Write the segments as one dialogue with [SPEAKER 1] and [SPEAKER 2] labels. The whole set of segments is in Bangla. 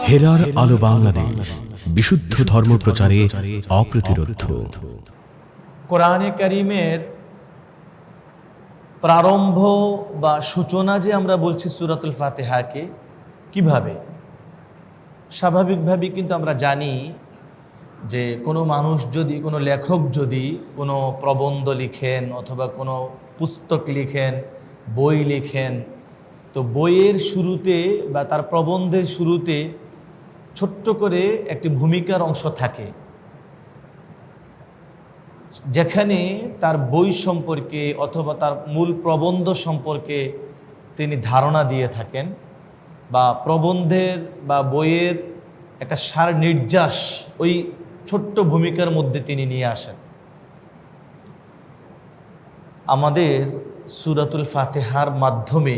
[SPEAKER 1] হেরার আলো বাংলাদেশ, বিশুদ্ধ ধর্ম প্রচারে অপ্রতিরোধ।
[SPEAKER 2] কোরআনে কারীমের প্রারম্ভ বা সূচনা যে আমরা বলছি সূরাতুল ফাতিহাকে, কিভাবে? স্বাভাবিকভাবেই কিন্তু আমরা জানি যে কোনো মানুষ যদি, কোনো লেখক যদি কোনো প্রবন্ধ লিখেন অথবা কোনো পুস্তক লিখেন, বই লিখেন, তো বইয়ের শুরুতে বা তার প্রবন্ধের শুরুতে ছোট্ট করে একটি ভূমিকার অংশ থাকে, যেখানে তার বই সম্পর্কে অথবা তার মূল প্রবন্ধ সম্পর্কে তিনি ধারণা দিয়ে থাকেন, বা প্রবন্ধের বা বইয়ের একটা সার নির্যাস ওই ছোট্ট ভূমিকার মধ্যে তিনি নিয়ে আসেন। আমাদের সূরাতুল ফাতিহার মাধ্যমে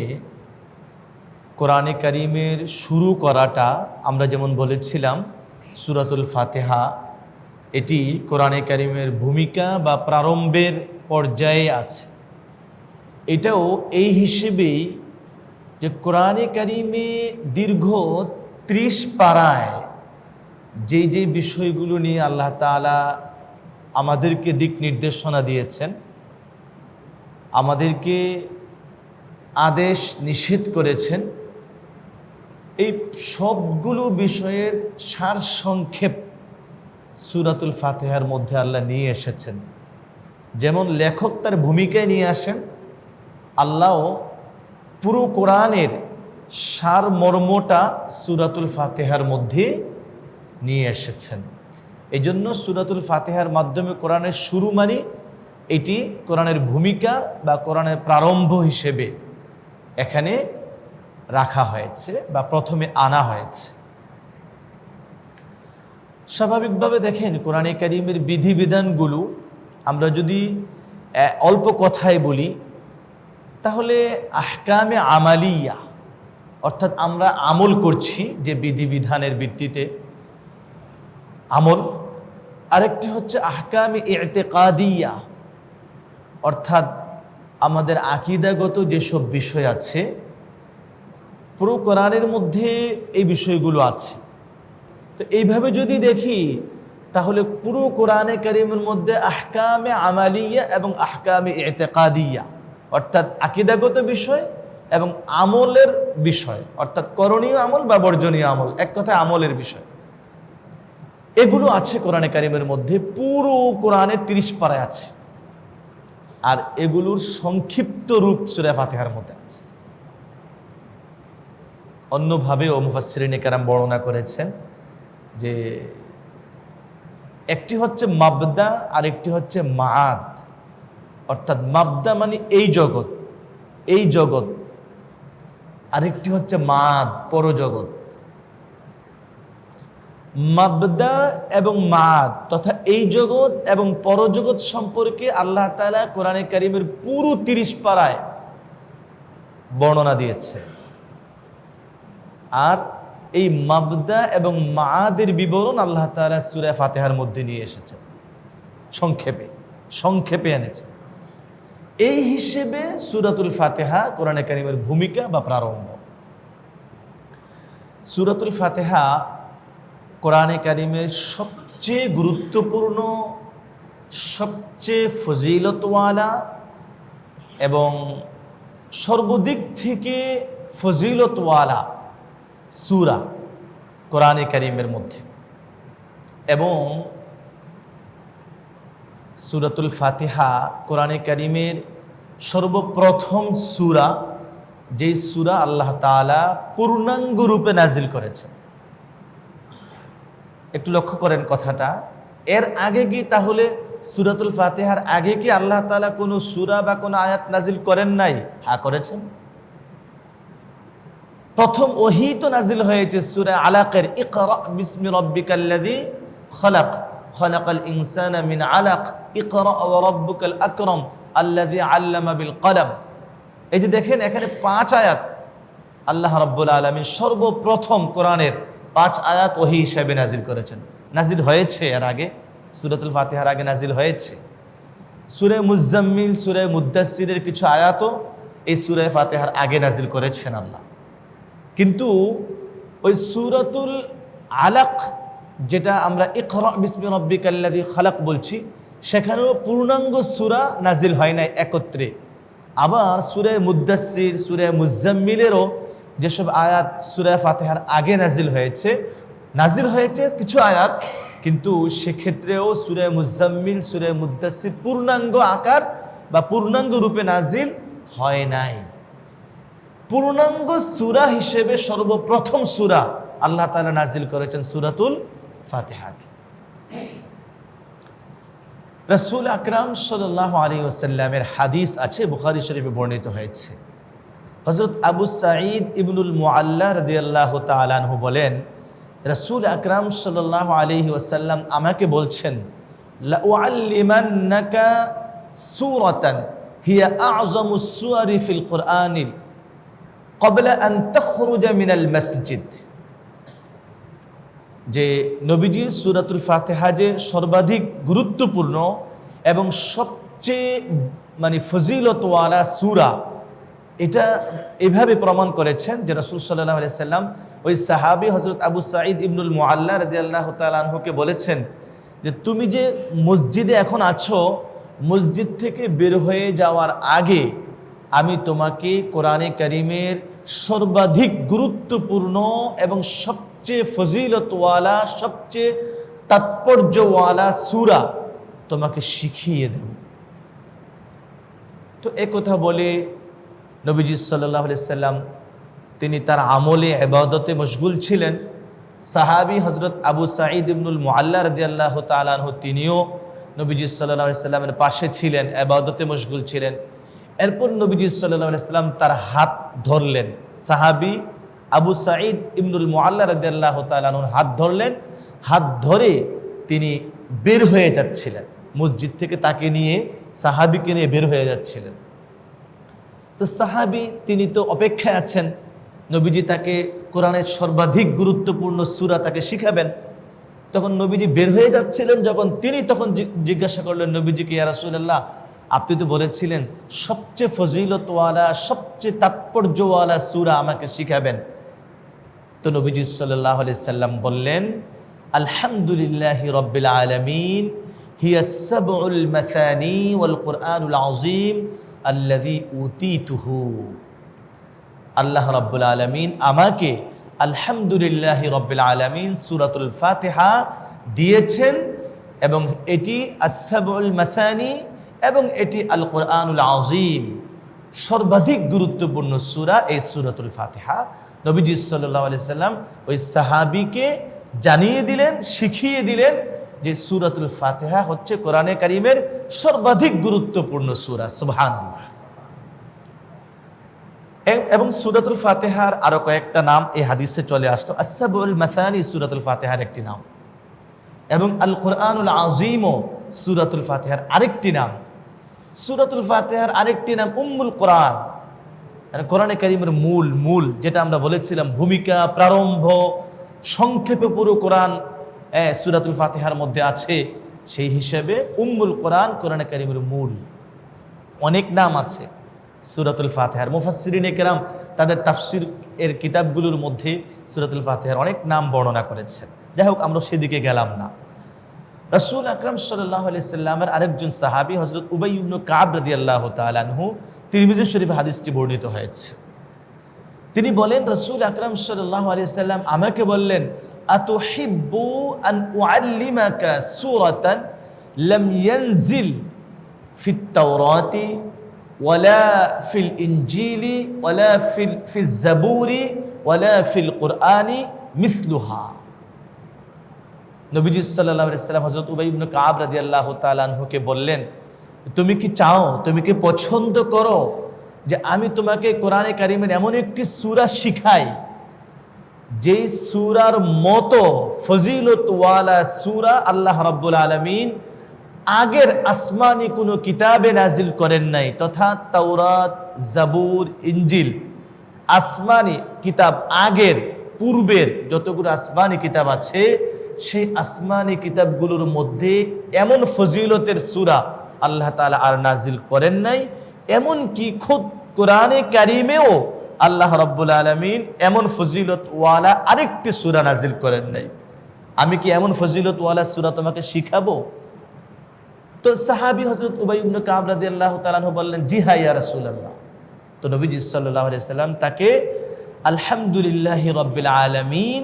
[SPEAKER 2] কোরআনে কারীমের শুরু করাটা, আমরা যেমন বলেছিলাম সূরাতুল ফাতিহা এটি কোরআনে কারীমের ভূমিকা বা প্রারম্ভের পর্যায়ে আছে। এটাও এই হিসেবেই যে কোরআনে কারীমে দীর্ঘ ৩০ পারায় যেই বিষয়গুলো নিয়ে আল্লাহ তাআলা আমাদেরকে দিক নির্দেশনা দিয়েছেন, আমাদেরকে আদেশ নিষেধ করেছেন, এই সবগুলো বিষয়ের সারসংক্ষেপ সূরাতুল ফাতিহার মধ্যে আল্লাহ নিয়ে এসেছেন। যেমন লেখক তার ভূমিকায় নিয়ে আসেন, আল্লাহও পুরো কোরআনের সারমর্মটা সূরাতুল ফাতিহার মধ্যে নিয়ে এসেছেন। এই জন্য সূরাতুল ফাতিহার মাধ্যমে কোরআনের শুরু মানে এটি কোরআনের ভূমিকা বা কোরআনের প্রারম্ভ হিসেবে এখানে রাখা হয়েছে বা প্রথমে আনা হয়েছে। স্বাভাবিকভাবে দেখেন কোরআনে কারীমের বিধিবিধানগুলো আমরা যদি অল্প কথায় বলি, তাহলে আহকামে আমালিয়া, অর্থাৎ আমরা আমল করছি যে বিধিবিধানের ভিত্তিতে আমল, আরেকটি হচ্ছে আহকামে ইতিকাদিয়া, অর্থাৎ আমাদের আকীদাগত যেসব বিষয় আছে পুরো কোরআনের মধ্যে এই বিষয়গুলো আছে। তো এইভাবে যদি দেখি তাহলে পুরো কোরআনে কারীমের মধ্যে আহকামে আমালিয়া এবং আহকামে ইতিকাদিয়া, অর্থাৎ আকীদাগত বিষয় এবং আমলের বিষয়, অর্থাৎ করণীয় আমল বা বর্জনীয় আমল, এক কথায় আমলের বিষয়, এগুলো আছে কোরআনে কারীমের মধ্যে। পুরো কোরআনে ৩০ পারায় আছে, আর এগুলোর সংক্ষিপ্ত রূপ সূরা ফাতিহার মধ্যে আছে। অন্যভাবেও মুফাসসিরিনে কেরাম বর্ণনা করেছেন যে একটি হচ্ছে মাবদা আর একটি হচ্ছে মাআদ, অর্থাৎ মাবদা মানে এই জগৎ, আরেকটি হচ্ছে মাআদ, পরজগৎ। মাবদা এবং মাআদ তথা এই জগৎ এবং পরজগৎ সম্পর্কে আল্লাহ তাআলা কোরআনে কারীমের পুরো ৩০ পারায় বর্ণনা দিয়েছে। আর এই মাবদা এবং মাআদের বিবরণ আল্লাহ তাআলা সূরা ফাতিহার মধ্যে নিয়ে এসেছেন, সংক্ষেপে এনেছেন। এই হিসেবে সূরাতুল ফাতিহা কোরআনে কারীমের ভূমিকা বা প্রারম্ভ। সূরাতুল ফাতিহা কোরআনে কারীমের সবচেয়ে গুরুত্বপূর্ণ, সবচেয়ে ফজিলতওয়ালা এবং সর্বদিক থেকে ফজিলতওয়ালা সূরা কোরআনে কারীমের মধ্যে। এবং সূরাতুল ফাতিহা কোরআনে কারীমের সর্বপ্রথম সূরা, যেই সূরা আল্লাহ তাআলা পূর্ণাঙ্গ রূপে নাজিল করেছেন। একটু লক্ষ্য করেন কথাটা, এর আগে কি তাহলে সূরাতুল ফাতিহার আগে কি আল্লাহ তাআলা কোনো সূরা বা কোনো আয়াত নাজিল করেন নাই? হ্যাঁ, করেছেন। প্রথম ওহী তো নাজিল হয়েছে সূরা আলাকের, ইকরা বিসমি রাব্বিকাল্লাযী খালাক, খালাকাল ইনসানা মিন আলাক, ইকরা ওয়া রাব্বুকাল আকরাম আল্লাযী আল্লামা বিল কলম। এই যে দেখেন এখানে 5 আয়াত আল্লাহ রাব্বুল আলামিন সর্বপ্রথম কোরআনের 5 আয়াত ওহী হিসেবে নাজিল করেছেন। নাজিল হয়েছে এর আগে, সূরাতুল ফাতিহার আগে নাজিল হয়েছে। সূরা মুজাম্মিল, সূরা মুদ্দাসসিরের কিছু আয়াতও এই সূরা ফাতিহার আগে নাজিল করেছেন আল্লাহ। কিন্তু ওই সূরাতুল আলাক, যেটা আমরা ইকরা বিসমি রাব্বিকাল্লাযী খালাক বলছি, সেখানেও পূর্ণাঙ্গ সূরা নাজিল হয় নাই একত্রে। আবার সূরা মুদ্দাসসির, সূরা মুজাম্মিলেরও যেসব আয়াত সূরা ফাতিহার আগে নাজিল হয়েছে কিছু আয়াত, কিন্তু সেক্ষেত্রেও সূরা মুজাম্মিল, সূরা মুদ্দাসসির পূর্ণাঙ্গ আকার বা পূর্ণাঙ্গ রূপে নাজিল হয় নাই। পূর্ণাঙ্গ সূরা হিসেবে সর্বপ্রথম সূরা আল্লাহ তাআলা নাজিল করেছেন সূরাতুল ফাতিহাকে। রাসূল আকরাম সাল্লাল্লাহু আলাইহি ওয়াসাল্লামের হাদিস আছে, বুখারী শরীফে বর্ণিত হয়েছে। হযরত আবু সাঈদ ইবনুল মুআল্লা রাদিয়াল্লাহু তাআলা আনহু বলেন, রাসূল আকরাম সাল্লাল্লাহু আলাইহি ওয়াসাল্লাম আমাকে বলছেন, লা উআল্লিমান্নাকা সূরাতান হিয়া আ'যামুস সুওয়ারি ফিল কুরআনিল ক্বাবলা আন তাখরুজা মিনাল মসজিদ। যে নবীজি সূরাতুল ফাতিহা যে সর্বাধিক গুরুত্বপূর্ণ এবং সবচেয়ে ফজিলতওয়ালা সূরা, এটা এভাবে প্রমাণ করেছেন যে রাসূল সাল্লাল্লাহু আলাইহি সাল্লাম ওই সাহাবী হযরত আবু সাঈদ ইবনুল মুআল্লা রাদিয়াল্লাহু তাআলা আনহুকে বলেছেন যে তুমি যে মসজিদে এখন আছো, মসজিদ থেকে বের হয়ে যাওয়ার আগে আমি তোমাকে কোরআনে কারীমের সর্বাধিক গুরুত্বপূর্ণ এবং সবচেয়ে ফজিলতওয়ালা, সবচেয়ে তাৎপর্যওয়ালা সূরা তোমাকে শিখিয়ে দেব। তো একথা বলে নবীজি সাল্লাল্লাহু আলাইহি সাল্লাম তিনি তার আমলে ইবাদতে মশগুল ছিলেন। সাহাবী হযরত আবু সাঈদ ইবনুল মুআল্লা রাদিয়াল্লাহু তাআলা আনহু তিনিও নবীজি সাল্লাল্লাহু আলাইহি সাল্লামের পাশে ছিলেন, ইবাদতে মশগুল ছিলেন। এরপর নবীজি সাল্লাল্লাহু আলাইহি সাল্লাম তার হাত ধরলেন, সাহাবী আবু সাঈদ ইবনুল মুআল্লা রাদিয়াল্লাহু তাআলা আনহুর হাত ধরলেন। হাত ধরে তিনি বের হয়ে যাচ্ছিলেন, মসজিদ থেকে তাকে নিয়ে, সাহাবীকে নিয়ে বের হয়ে যাচ্ছিলেন। তো সাহাবী তিনি তো অপেক্ষায় আছেন, নবীজি তাকে কোরআনের সর্বাধিক গুরুত্বপূর্ণ সূরা তাকে শিখাবেন। তখন নবীজি বের হয়ে যাচ্ছিলেন যখন, তিনি তখন জিজ্ঞাসা করলেন নবীজিকে, ইয়া রাসূলুল্লাহ, আপনি তো বলেছিলেন সবচেয়ে ফজিলতওয়ালা, সবচেয়ে তাৎপর্যওয়ালা সূরা আমাকে শিখাবেন। তো নবীজি সাল্লাল্লাহু আলাইহি সাল্লাম বললেন, আলহামদুলিল্লাহি রাব্বিল আলামিন হিয়াস সাবউল মাসানি ওয়াল কুরআনুল আযীম আল্লাযী উতীতুহু। আল্লাহ রাব্বুল আলামিন আমাকে আলহামদুলিল্লাহি রাব্বিল আলামিন সূরাতুল ফাতিহা দিয়েছেন, এবং এটি আস-সাবউল মাসানি এবং এটি আল কুরআনুল আযীম, সর্বাধিক গুরুত্বপূর্ণ সূরা এই সূরাতুল ফাতিহা। নবীজি সাল্লাল্লাহু আলাইহি সাল্লাম ওই সাহাবীকে জানিয়ে দিলেন, শিখিয়ে দিলেন যে সূরাতুল ফাতিহা হচ্ছে কোরআনে কারীমের সর্বাধিক গুরুত্বপূর্ণ সূরা। সুবহানাল্লাহ। এবং সূরাতুল ফাতিহার আরো কয়েকটা নাম এই হাদিসে চলে আসতো। আস-সাবউল মাসানি সূরাতুল ফাতিহার একটি নাম, এবং আল কুরআনুল আযীমও সূরাতুল ফাতিহার আরেকটি নাম। সূরাতুল ফাতিহার আরেকটি নাম উম্মুল কোরআন, মানে কোরআনে কারীমের মূল, যেটা আমরা বলেছিলাম ভূমিকা, প্রারম্ভ, সংক্ষেপে পুরো কোরআন সূরাতুল ফাতিহার মধ্যে আছে। সেই হিসেবে উম্মুল কোরআন কোরআনে কারীমের মূল। অনেক নাম আছে সূরাতুল ফাতিহার। মুফাসসিরিনে কেরাম তাদের তাফসীর এর কিতাবগুলোর মধ্যে সূরাতুল ফাতিহার অনেক নাম বর্ণনা করেছেন। যাই হোক, আমরা সেদিকে গেলাম না। রাসূল আকরাম সাল্লাল্লাহু আলাইহি সাল্লামের আরেকজন সাহাবী হযরত উবাই ইবনে কাব রাদিয়াল্লাহু তাআলা আনহু, তিরমিজি শরীফে হাদিসটি বর্ণিত হয়েছে। তিনি বলেন, রাসূল আকরাম সাল্লাল্লাহু আলাইহি সাল্লাম আমাকে বললেন, আতুহিব্বু আন উআল্লিমাকা সূরাতান লাম ইয়ানজিল ফিত তাওরাতি ওয়ালা ফিল ইনজিলি ওয়ালা ফিজ জাবুরি ওয়ালা ফিল কুরআনি মিসলুহা। নবীজি সাল্লাল্লাহু আলাইহি সাল্লাম হযরত উবাই ইবনে কাব রাদিয়াল্লাহু তাআলা আনহুকে বললেন, তুমি কি চাও, তুমি কি পছন্দ করো যে আমি তোমাকে কোরআনে কারীমের এমন একটি সূরা শিখাই যেই সূরার মতো ফজিলতওয়ালা সূরা আল্লাহ রাব্বুল আলামিন আগের আসমানি কোনো কিতাবে নাজিল করেন নাই, তথা তাওরাত, জাবুর, ইনজিল, আসমানি কিতাব আগের পূর্বের যতগুলো আসমানি কিতাব আছে, সেই আসমানি কিতাবগুলোর মধ্যে এমন ফজিলতের সূরা আল্লাহ তাআলা আর নাজিল করেন নাই। এমন কি খুদ কোরআনে কারীমেও আল্লাহ রাব্বুল আলামিন এমন ফজিলতওয়ালা আরেকটি সূরা নাজিল করেন নাই। আমি কি এমন ফজিলতওয়ালা সূরা তোমাকে শিখাবো? তো সাহাবী হযরত উবাই ইবনে কাব রাদিয়াল্লাহু তাআলা আনহু বললেন, জি হ্যাঁ ইয়া রাসূলুল্লাহ। তো নবীজি সাল্লাল্লাহু আলাইহি সাল্লাম তাকে আলহামদুলিল্লাহি রাব্বিল আলামিন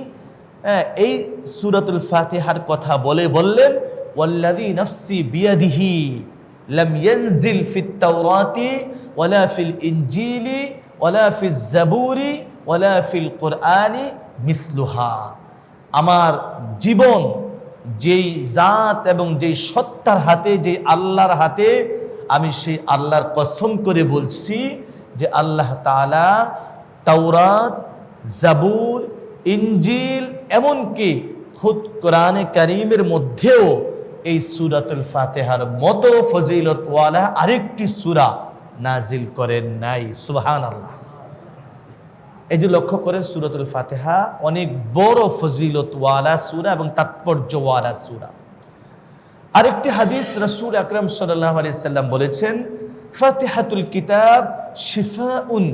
[SPEAKER 2] এই সূরাতুল ফাতিহার কথা বললেন, ওয়াল্লাযী নাফসি বিয়াদিহি লাম ইয়ানজিল ফিত তাওরাতি ওয়ালা ফিল ইনজিলি ওয়ালা ফিজ জাবুরি ওয়ালা ফিল কুরআনি মিসলুহা। আমার জীবন যেই জাত এবং যেই সত্তার হাতে, যেই আল্লাহর হাতে, আমি সেই আল্লাহর কসম করে বলছি যে আল্লাহ তাআলা তাওরাত, জাবুর, ইনজিল এমনকি খুদ কোরআনে কারীমের মধ্যেও এই সূরাতুল ফাতিহার মতো ফজিলতওয়ালা আরেকটি সূরা নাজিল করেন নাই। সুবহানাল্লাহ। এই যে লক্ষ্য করেন, সূরাতুল ফাতিহা অনেক বড় ফজিলতওয়ালা সূরা এবং তাৎপর্যওয়ালা সূরা। আরেকটি হাদিস রাসূল আকরাম সাল্লাল্লাহু আলাইহি সাল্লাম বলেছেন, ফাতিহাতুল কিতাব শিফাউন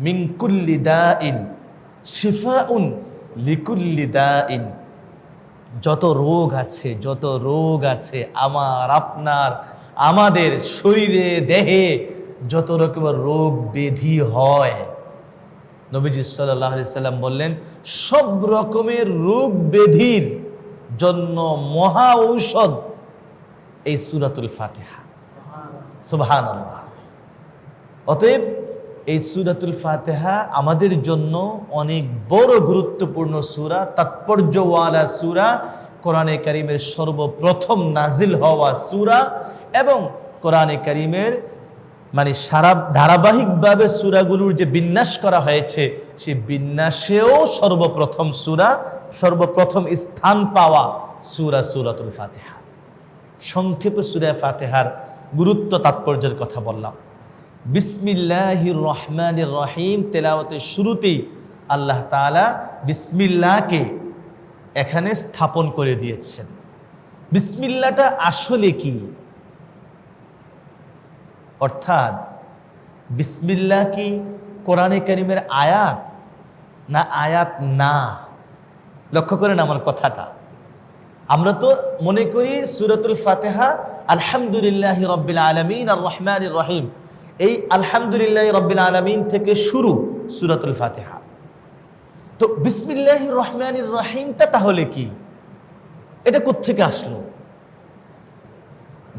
[SPEAKER 2] মিন কুল্লি দাইন শিফাউন লিকুল্লি দাইন। যত রোগ আছে আমার আপনার আমাদের শরীরে দেহে যত রকমের রোগ ব্যাধি হয়, নবীজি সাল্লাল্লাহু আলাইহি সাল্লাম বললেন সব রকমের রোগ ব্যাধির জন্য মহা ঔষধ এই সূরাতুল ফাতিহা। সুবহানাল্লাহ। অতএব এই সূরাতুল ফাতিহা আমাদের জন্য অনেক বড় গুরুত্বপূর্ণ সূরা, তাৎপর্যওয়ালা সূরা, কোরআনে কারীমের সর্বপ্রথম নাজিল হওয়া সূরা এবং কোরআনে কারীমের মানে সারা ধারাবাহিকভাবে সূরাগুলোর যে বিন্যাস করা হয়েছে সেই বিন্যাসেও সর্বপ্রথম সূরা, সর্বপ্রথম স্থান পাওয়া সূরা সূরাতুল ফাতিহা। সংক্ষেপে সূরা ফাতিহার গুরুত্ব তাৎপর্যের কথা বললাম। বিসমিল্লাহির রহমানির রহিম তেলাওয়াতের শুরুতেই আল্লাহ তাআলা বিসমিল্লাহকে এখানে স্থাপন করে দিয়েছেন। বিসমিল্লাহটা আসলে কি? অর্থাৎ বিসমিল্লাহ কি কোরআনে কারীমের আয়াত না আয়াত না? লক্ষ্য করেন আমার কথাটা। আমরা তো মনে করি সূরাতুল ফাতিহা আলহামদুলিল্লাহি রাব্বিল আলামিন আর রহমানির রহিম, এই আলহামদুলিল্লাহি রাব্বিল আলামিন থেকে শুরু সূরাতুল ফাতিহা। তো বিসমিল্লাহির রহমানির রহিমটা তাহলে কি? এটা কোত্থেকে আসলো?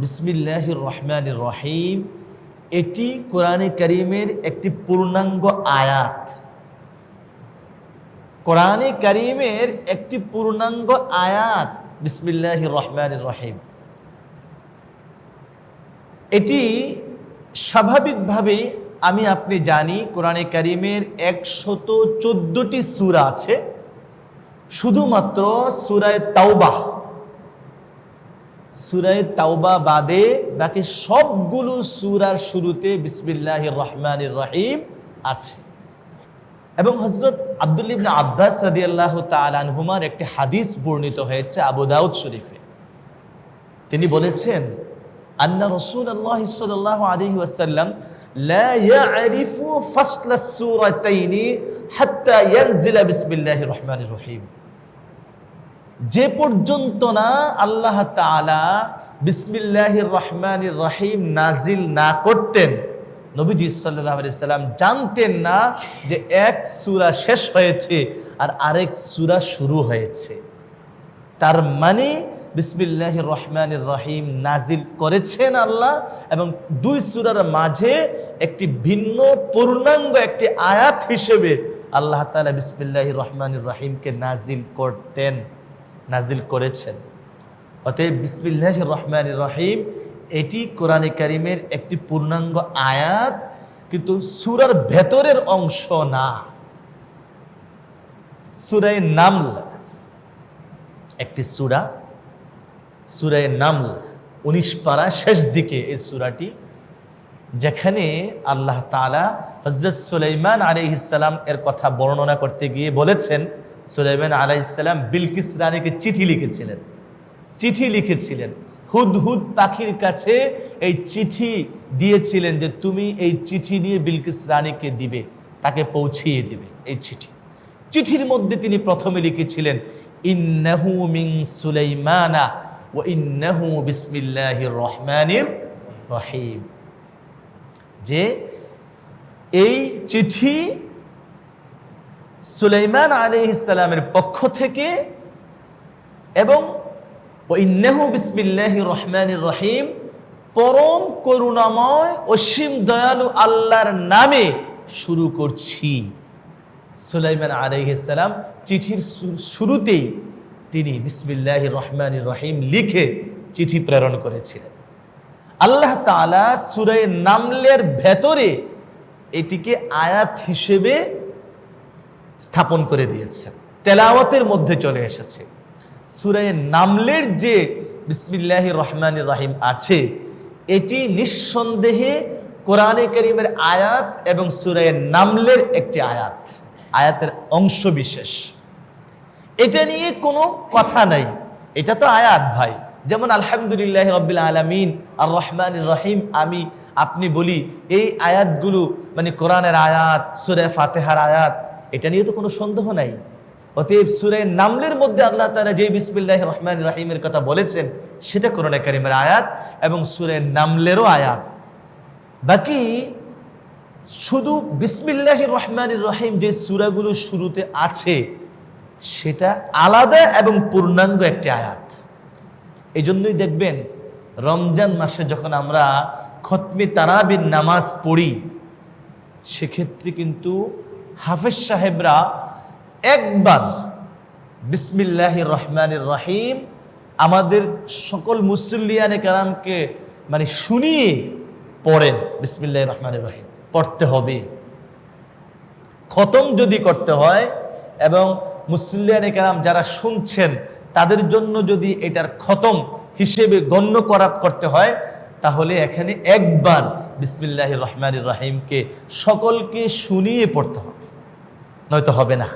[SPEAKER 2] বিসমিল্লাহির রহমানির রহিম এটি কোরআনে কারীমের একটি পূর্ণাঙ্গ আয়াত। কোরআনে কারীমের একটি পূর্ণাঙ্গ আয়াত বিসমিল্লাহির রহমানির রহিম। এটি স্বাভাবিকভাবেই আমি আপনি জানি কোরআনে কারীমের 114টি সূরা আছে। শুধুমাত্র সূরা তাওবা বাদে বাকি সবগুলো সূরার শুরুতে বিসমিল্লাহির রহমানির রহিম আছে। এবং হযরত আব্দুল্লাহ ইবনে আব্বাস রাদিয়াল্লাহু তাআলা আনহুমার একটি হাদিস বর্ণিত হয়েছে আবু দাউদ শরীফে। তিনি বলেছেন, আন্না রাসূলুল্লাহ সাল্লাল্লাহু আলাইহি ওয়াসাল্লাম লা ইয়ারিফু ফাসলাস সূরাতাইনি হাত্তা ইয়ানজিলা বিসমিল্লাহির রহমানির রহিম। যে পর্যন্ত না আল্লাহ তাআলা বিসমিল্লাহির রহমানির রহিম নাজিল না করতেন, নবীজি সাল্লাল্লাহু আলাইহি সাল্লাম জানতেন না যে এক সূরা শেষ হয়েছে আর আরেক সূরা শুরু হয়েছে। তার মানে বিসমিল্লাহির রহমানির রহিম নাজিল করেছেন আল্লাহ, এবং দুই সূরার মাঝে একটি ভিন্ন পূর্ণাঙ্গ একটি আয়াত হিসেবে আল্লাহ তাআলা বিসমিল্লাহির রহমানির রহিমকে নাজিল করেছেন। অতএব বিসমিল্লাহির রহমানির রহিম এটি কোরআনে কারীমের একটি পূর্ণাঙ্গ আয়াত, কিন্তু সূরার ভেতরের অংশ না। সূরা নামল একটি সূরা নামল 19 পারা শেষ দিকে এই সূরাটি, যেখানে আল্লাহ তাআলা হযরত সুলাইমান আলাইহিস সালাম এর কথা বর্ণনা করতে গিয়ে বলেছেন, সুলাইমান আলাইহিস সালাম বিলকিস রানীকে চিঠি লিখেছিলেন, হুদহুদ পাখির কাছে এই চিঠি দিয়েছিলেন যে তুমি এই চিঠি নিয়ে বিলকিস রানীকে দিবে। তাকে পৌঁছিয়ে দিবে এই চিঠি। চিঠির মধ্যে তিনি প্রথমে লিখেছিলেন ইন্নাহু মিন সুলাইমানা ওয়া ইন্নাহু বিসমিল্লাহির রহমানির রহিম, যে এই চিঠি সুলাইমান আলাইহিস সালামের পক্ষ থেকে এবং ওয়া ইন্নাহু বিসমিল্লাহির রহমানির রহিম, পরম করুণাময় অসীম দয়ালু আল্লাহর নামে শুরু করছি। সুলাইমান আলাইহিস সালাম চিঠির শুরুতেই তিনি বিসমিল্লাহির রহমানির রহিম লিখে চিঠি প্রেরণ করেছিলেন। আল্লাহ তাআলা সূরা নামলের ভেতরে এটিকে আয়াত হিসেবে স্থাপন করে দিয়েছেন, তেলাওয়াতের মধ্যে চলে এসেছে। সূরা নামলের যে বিসমিল্লাহির রহমানির রহিম আছে, এটি নিঃসন্দেহে কোরআনে কারীমের আয়াত এবং সূরা নামলের একটি আয়াতের অংশ বিশেষ। এটা নিয়ে কোনো কথা নাই, এটা তো আয়াত ভাই। যেমন আলহামদুলিল্লাহ রাব্বিল আলামিন আর রহমানির রহিম আমি আপনি বলি, এই আয়াতগুলো মানে কোরআনের আয়াত, সূরা ফাতিহার আয়াত, এটা নিয়ে তো কোনো সন্দেহ নাই। অতএব সূরা নামলের মধ্যে আল্লাহ তাআলা যে বিসমিল্লাহির রহমানির রহিমের কথা বলেছেন সেটা কোরআনে কারীমের আয়াত এবং সূরা নামলেরও আয়াত। বাকি শুধু বিসমিল্লাহির রহমানির রহিম যে সূরাগুলো শুরুতে আছে সেটা আলাদা এবং পূর্ণাঙ্গ একটি আয়াত। এই জন্যই দেখবেন রমজান মাসে যখন আমরা খতমে তারাবির নামাজ পড়ি, সেক্ষেত্রে কিন্তু হাফেজ সাহেবরা একবার বিসমিল্লাহির রহমানির রহিম আমাদের সকল মুসল্লিয়ানে কেরামকে মানে শুনিয়ে পড়েন। বিসমিল্লাহির রহমানির রহিম পড়তে হবে, খতম যদি করতে হয় এবং মুসল্লিয়ানে কেরাম যারা শুনছেন তাদের জন্য যদি এটার খতম হিসেবে গণ্য করতে হয়, তাহলে এখানে একবার বিসমিল্লাহির রহমানির রহিমকে সকলকে শুনিয়ে পড়তে হবে, নয়তো হবে না।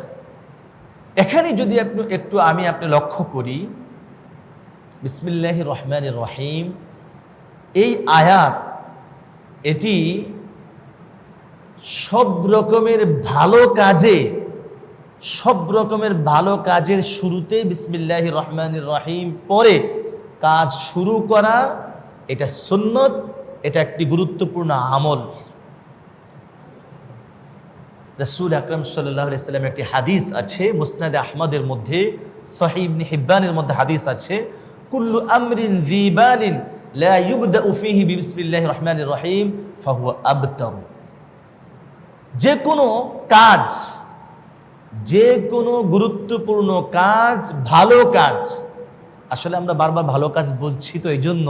[SPEAKER 2] এখানে যদি আপনি লক্ষ্য করি, বিসমিল্লাহির রহমানির রহিম এই আয়াত, এটি সব রকমের ভালো কাজের শুরুতে বিসমিল্লাহির রহমানির রহিম পরে কাজ শুরু করা, এটা সুন্নত, এটা একটি গুরুত্বপূর্ণ আমল। রাসূল আকরাম সাল্লাল্লাহু আলাইহি ওয়াসাল্লামের একটি হাদিস আছে মুসনাদ আহমদের মধ্যে, সহিহ ইবনে হিব্বানের মধ্যে হাদিস আছে, কুল্লু আমরিন যিবালিন লা ইউবদাউ ফীহি বিসমিল্লাহির রহমানির রহিম ফাহুয়া আবতার। যে কোনো গুরুত্বপূর্ণ কাজ, ভালো কাজ, আসলে আমরা বারবার ভালো কাজ বলছি তো এই জন্য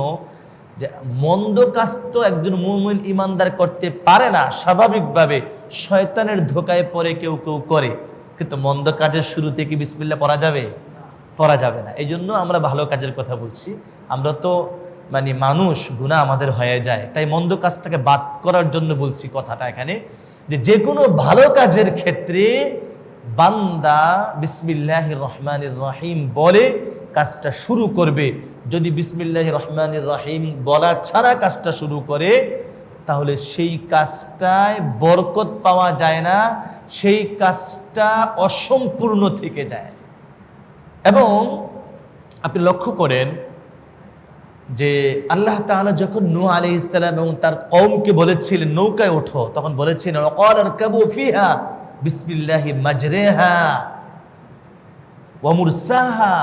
[SPEAKER 2] যে মন্দ কাজ তো একজন মুমিন ইমানদার করতে পারে না, স্বাভাবিকভাবে শয়তানের ধোকায় পড়ে কেউ করে, কিন্তু মন্দ কাজের শুরুতে কি বিসমিল্লাহ পড়া যাবে না। এই জন্য আমরা ভালো কাজের কথা বলছি। আমরা তো মানে মানুষ, গুনাহ আমাদের হয়ে যায়, তাই মন্দ কাজটাকে বাদ করার জন্য বলছি কথাটা এখানে, যে কোনো ভালো কাজের ক্ষেত্রে বান্দা বিসমিল্লাহির রহমানির রহিম বলে কাজটা শুরু করবে। যদি বিসমিল্লাহির রহমানির রহিম বলা ছাড়া কাজটা শুরু করে, তাহলে সেই কাজটায় বরকত পাওয়া যায় না, সেই কাজটা অসম্পূর্ণ থেকে যায়। এবং আপনি লক্ষ্য করেন যে আল্লাহ তাআলা যখন নূহ আলাইহিস সালাম এবং তার কওমকে বলেছিলেন নৌকায় ওঠো, তখন বলেছিলেন ওয়াকাল আরকাবু ফিহা বিসমিল্লাহি মাজরিহা ওয়া মুরসাহা,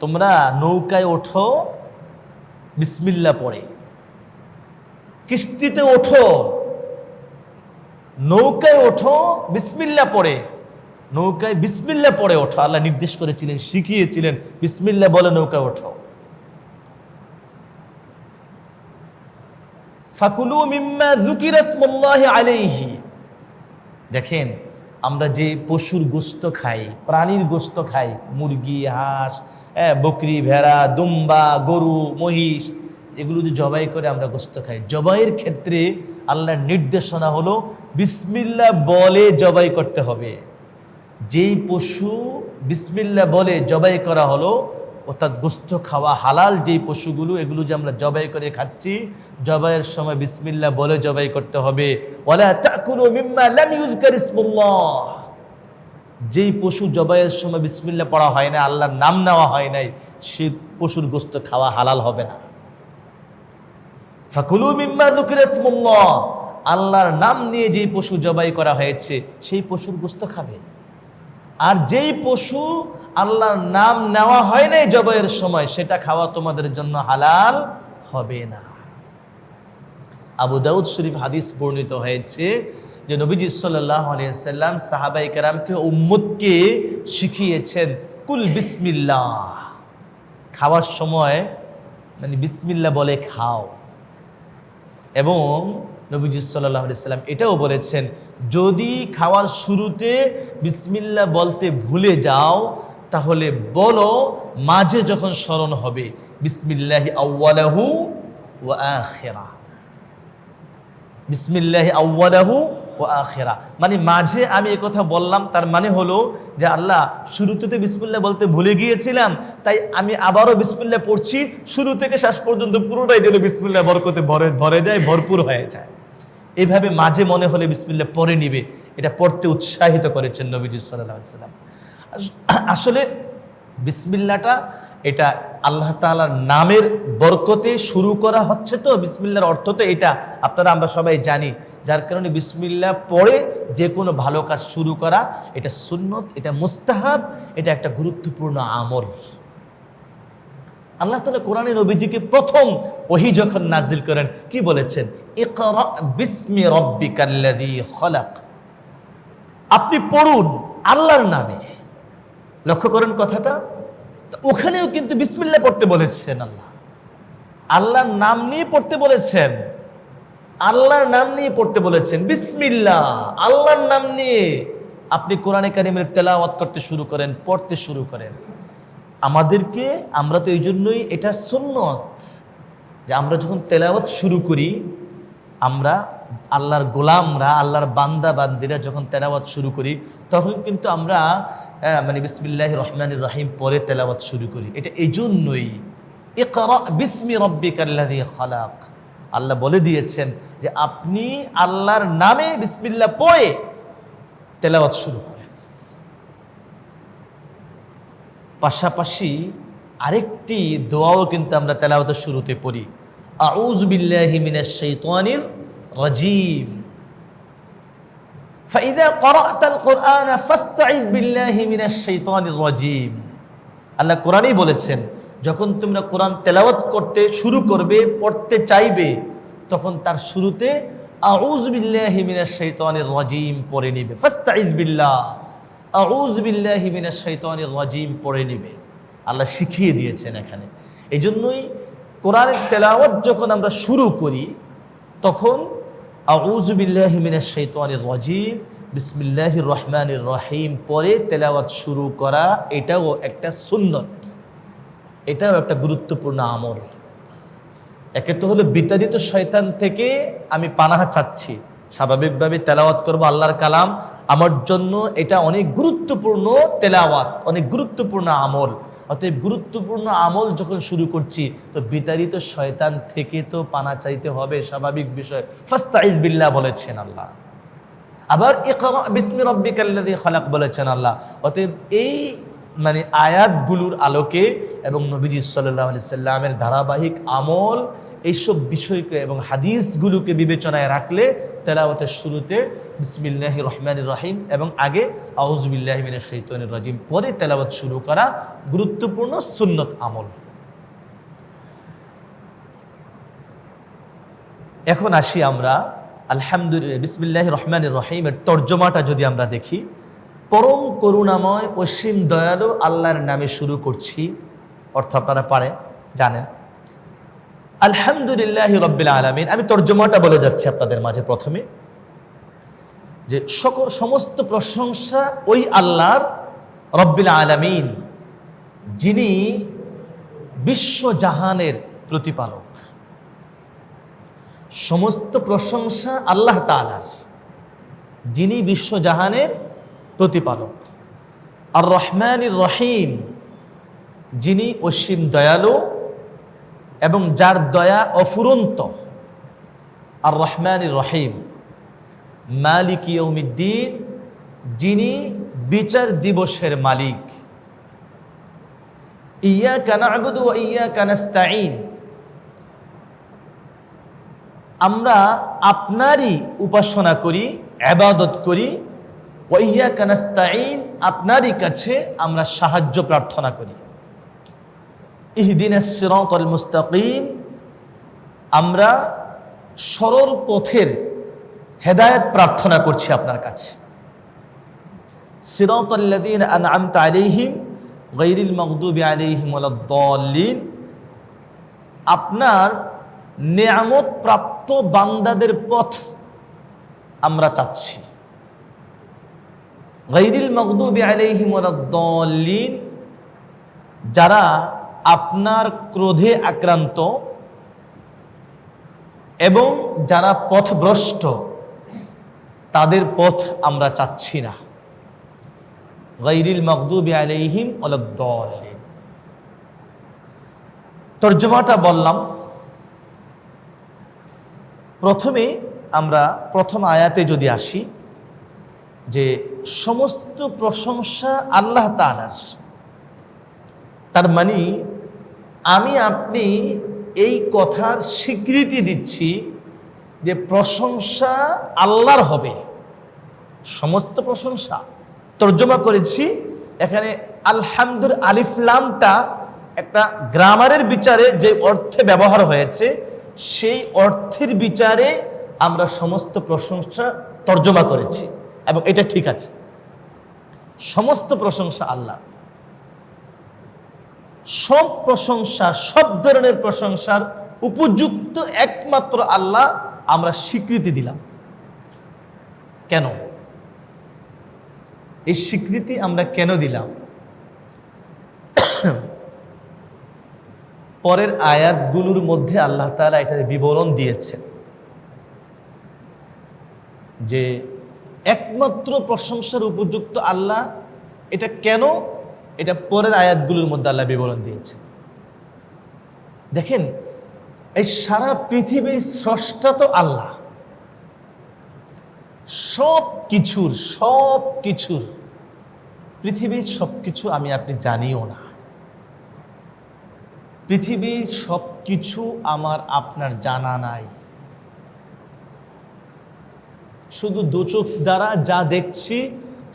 [SPEAKER 2] তোমরা নৌকায় ওঠো বিসমিল্লাহ পড়ে। কিস্তিতে ওঠো, নৌকায় ওঠো বিসমিল্লাহ পড়ে, নৌকায় বিসমিল্লাহ পড়ে ওঠো। আল্লাহ নির্দেশ করেছিলেন, শিখিয়েছিলেন বিসমিল্লাহ বলে নৌকায় ওঠো। ফাকুলু মিম্মা যুকিরা ইসমুল্লাহি আলাইহি। দেখেন, আমরা যে পশুর গোশত খাই, প্রাণীর গোশত খাই, মুরগি, হাঁস, বকরি, ভেড়া, দুম্বা, গরু, মহিষ, এগুলো যে জবাই করে আমরা গোশত খাই, জবাইয়ের ক্ষেত্রে আল্লাহর নির্দেশনা হলো বিসমিল্লাহ বলে জবাই করতে হবে। যেই পশু বিসমিল্লাহ বলে জবাই করা হলো, অর্থাৎ গোস্ত খাওয়া হালাল যেই পশুগুলো, এগুলো যে আমরা জবাই করে খাচ্ছি, জবাইয়ের সময় বিসমিল্লাহ বলে জবাই করতে হবে। ওয়ালা তাকুলু মিম্মা লাম ইউযকার ইসমুল্লাহ, যেই পশু জবাইয়ের সময় বিসমিল্লাহ পড়া হয় না, আল্লাহর নাম নেওয়া হয় নাই, সেই পশুর গোস্ত খাওয়া হালাল হবে না। ফাকুলু মিম্মা যুকিরা ইসমুল্লাহ, আল্লাহর নাম নিয়ে যেই পশু জবাই করা হয়েছে সেই পশুর গোস্ত খাবে। আর যেই পশু আল্লাহর নাম নেওয়া হয় নাই জবাইয়ের সময়, সেটা খাওয়া তোমাদের জন্য হালাল হবে না। আবু দাউদ শরীফ হাদিস বর্ণিত হয়েছে যে নবীজি সাল্লাল্লাহু আলাইহি ওয়াসাল্লাম সাহাবায়ে কেরামকে, উম্মতকে শিখিয়েছেন কুল বিসমিল্লাহ, খাওয়ার সময় মানে বিসমিল্লাহ বলে খাও। এবং নবীজি সাল্লাল্লাহু আলাইহি ওয়াসাল্লাম এটাও বলেছেন, যদি খাওয়ার শুরুতে বিসমিল্লাহ বলতে ভুলে যাও তাহলে বলো মাঝে যখন স্মরণ হবে, বিসমিল্লাহি আউয়ালাহু ওয়া আখিরা, বিসমিল্লাহি আউয়ালাহু ওয়া আখিরা, মানে মাঝে আমি এই কথা বললাম, তার মানে হলো যে আল্লাহ শুরুতে বিসমিল্লাহ বলতে ভুলে গিয়েছিলাম, তাই আমি আবারও বিসমিল্লাহ পড়ছি, শুরু থেকে শেষ পর্যন্ত পুরোটাই যেন বিসমিল্লাহ বরকতে ভরে যায়, ভরপুর হয়ে যায়। এইভাবে মাঝে মনে হলে বিসমিল্লাহ পড়ে নিবে, এটা পড়তে উৎসাহিত করেছেন নবীজি সাল্লাল্লাহু আলাইহি ওয়াসাল্লাম। আসলে বিসমিল্লাহটা এটা আল্লাহ তাআলার নামের বরকতে শুরু করা হচ্ছে, তো বিসমিল্লাহর অর্থ তো এটা আমরা সবাই জানি। যার কারণে বিসমিল্লাহ পড়ে যে কোনো ভালো কাজ শুরু করা এটা সুন্নত, এটা মুস্তাহাব, এটা একটা গুরুত্বপূর্ণ আমল। আল্লাহ তাআলা কোরআনে নবীজিকে প্রথম ওহী যখন নাজিল করেন কি বলেছেন? ইকরা বিসমি রাব্বিকাল্লাযী খলাক, আপনি পড়ুন আল্লাহর নামে। লক্ষ্য করেন কথাটা, ওখানেও কিন্তু বিসমিল্লাহ পড়তে বলেছেন। আল্লাহর নাম নিয়ে পড়তে বলেছেন, আল্লাহর নাম নিয়ে পড়তে বলেছেন, বিসমিল্লাহ, আল্লাহর নাম নিয়ে আপনি কোরআনে কারিমের তেলাওয়াত করতে শুরু করেন, পড়তে শুরু করেন। আমরা তো এই জন্যই এটা সুন্নত যে আমরা যখন তেলাওয়াত শুরু করি, আমরা আল্লাহর গোলামরা, আল্লাহর বান্দা বান্দিরা যখন তেলাওয়াত শুরু করি, তখন কিন্তু আমরা মানে বিসমিল্লাহির রহমানির রহিম পরে তেলাওয়াত শুরু করি। এটা এই জন্যই ইকরা বিসমি রাব্বিকাল্লাযী খলাক, আল্লাহ বলে দিয়েছেন যে আপনি আল্লাহর নামে বিসমিল্লাহ পড়ে তেলাওয়াত শুরু করেন। পাশাপাশি আরেকটি দোয়াও কিন্তু আমরা তেলাওয়াতের শুরুতে পড়ি, আউযু বিল্লাহি মিনাশ শাইতানির রাজিম, ফাইযা ক্বরা'তাল কুরআন ফাসতাইয বিল্লাহি মিনাশ শাইতানির রাজিম। আল্লাহ কোরআনেই বলেছেন, যখন তোমরা কোরআন তেলাওয়াত করতে শুরু করবে, পড়তে চাইবে, তখন তার শুরুতে আউযু বিল্লাহি মিনাশ শাইতানির রাজিম পড়ে নিবে। ফাসতাইয বিল্লাহ, আউযু বিল্লাহি মিনাশ শাইতানির রাজিম পড়ে নিবে। আল্লাহ শিখিয়ে দিয়েছেন এখানে। এই জন্যই কোরআনের তেলাওয়াত যখন আমরা শুরু করি, তখন আউযু বিল্লাহি মিনাশ শাইতানির রাজিম, বিসমিল্লাহির রহমানির রহিম পরে তেলাওয়াত শুরু করা, এটাও একটা সুন্নত, এটাও একটা গুরুত্বপূর্ণ আমল। একে তো হলো বিতাড়িত শয়তান থেকে আমি পানাহ চাচ্ছি, স্বাভাবিকভাবে তেলাওয়াত করব আল্লাহর কালাম, আমার জন্য এটা অনেক গুরুত্বপূর্ণ তেলাওয়াত, অনেক গুরুত্বপূর্ণ আমল। অতএব গুরুত্বপূর্ণ আমল যখন শুরু করছি, তো বিতাড়িত শয়তান থেকে তো পানা চাইতে হবে, স্বাভাবিক বিষয়। ফাসতাইয বিল্লাহ বলেছেন আল্লাহ, আবার ইকরা বিসমি রাব্বিকাল্লাযী খলাক বলেছেন আল্লাহ। অতএব এই মানে আয়াতগুলোর আলোকে এবং নবীজি সাল্লাল্লাহু আলাইহি সাল্লামের ধারাবাহিক আমল, এইসব বিষয়কে এবং হাদিসগুলোকে বিবেচনায় রাখলে তেলাওয়াতের শুরুতে বিসমিল্লাহির রহমানির রহিম এবং আগে আউযু বিল্লাহি মিনাশ শাইতানির রাজিম পরে তেলাওয়াত শুরু করা গুরুত্বপূর্ণ সুন্নত আমল। এখন আসি আমরা আলহামদুলিল্লাহ বিসমিল্লাহির রহমানির রহিমের তর্জমাটা যদি আমরা দেখি, পরম করুণাময় অসীম দয়ালু আল্লাহর নামে শুরু করছি, অর্থ আপনারা জানেন। আলহামদুলিল্লাহি রাব্বিল আলামিন, আমি তর্জমাটা বলে যাচ্ছি আপনাদের মাঝে প্রথমে, যে সমস্ত প্রশংসা ওই আল্লাহর, রব্বিল আলামিন, যিনি বিশ্বজাহানের প্রতিপালক। সমস্ত প্রশংসা আল্লাহ তাআলার, যিনি বিশ্বজাহানের প্রতিপালক। আর রহমানির রহিম, যিনি অসীম দয়ালু এবং যার দয়া অফুরন্ত, আর রহমানির রহিম, মালিক ইয়াউমিদ্দিন, যিনি বিচার দিবসের মালিক। ইয়্যাকা না'বুদু ওয়া ইয়্যাকা নাস্তাঈন, আমরা আপনারই উপাসনা করি, ইবাদত করি। ওয়া ইয়্যাকা নাস্তাঈন, আপনারই কাছে আমরা সাহায্য প্রার্থনা করি। ইহদিনাস সিরাতাল মুস্তাকিম, আমরা সরল পথের হেদায়েত প্রার্থনা করছি আপনার কাছে। সিরাতাল্লাযীনা আন'আমতা আলাইহিম গায়রিল মাগদুবি আলাইহিম ওয়ালাদ-দাল্লিন, আপনার নেয়ামত প্রাপ্ত বান্দাদের পথ আমরা চাচ্ছি। গায়রিল মাগদুবি আলাইহিম ওয়ালাদ-দাল্লিন, যারা আপনার ক্রোধে আক্রান্ত এবং যারা পথভ্রষ্ট, তাদের পথ আমরা চাচ্ছি না। গায়রিল মাগদুবি আলাইহিম ওয়ালাদ-দাল্লিন, তরজমাটা বললাম। প্রথমে আমরা প্রথম আয়াতে যদি আসি, যে সমস্ত প্রশংসা আল্লাহ তাআলার, তার মানে আমি আপনি এই কথার স্বীকৃতি দিচ্ছি যে প্রশংসা আল্লাহর হবে, সমস্ত প্রশংসা। তর্জমা করেছি এখানে আলহামদুর আলিফ লামটা একটা গ্রামারের বিচারে যে অর্থে ব্যবহার হয়েছে, সেই অর্থের বিচারে আমরা সমস্ত প্রশংসা তর্জমা করেছি এবং এটা ঠিক আছে। সমস্ত প্রশংসা আল্লাহ, সব প্রশংসা, সব ধরনের প্রশংসার উপযুক্ত একমাত্র আল্লাহ, আমরা স্বীকৃতি দিলাম। কেন এই স্বীকৃতি আমরা কেন দিলাম? পরের আয়াতগুলোর মধ্যে আল্লাহ তাআলা এটার বিবরণ দিয়েছেন যে একমাত্র প্রশংসার উপযুক্ত আল্লাহ। এটা কেন, এটা পরের আয়াতগুলোর মধ্যে আল্লাহ বিবরণ দিয়েছেন। দেখেন, এই সারা পৃথিবীর স্রষ্টা তো আল্লাহ, সব কিছুর পৃথিবীর সব কিছু আমি আপনি জানিও না। পৃথিবীর সব কিছু আমার আপনার জানা নাই। শুধু দুচোখ দ্বারা যা দেখছি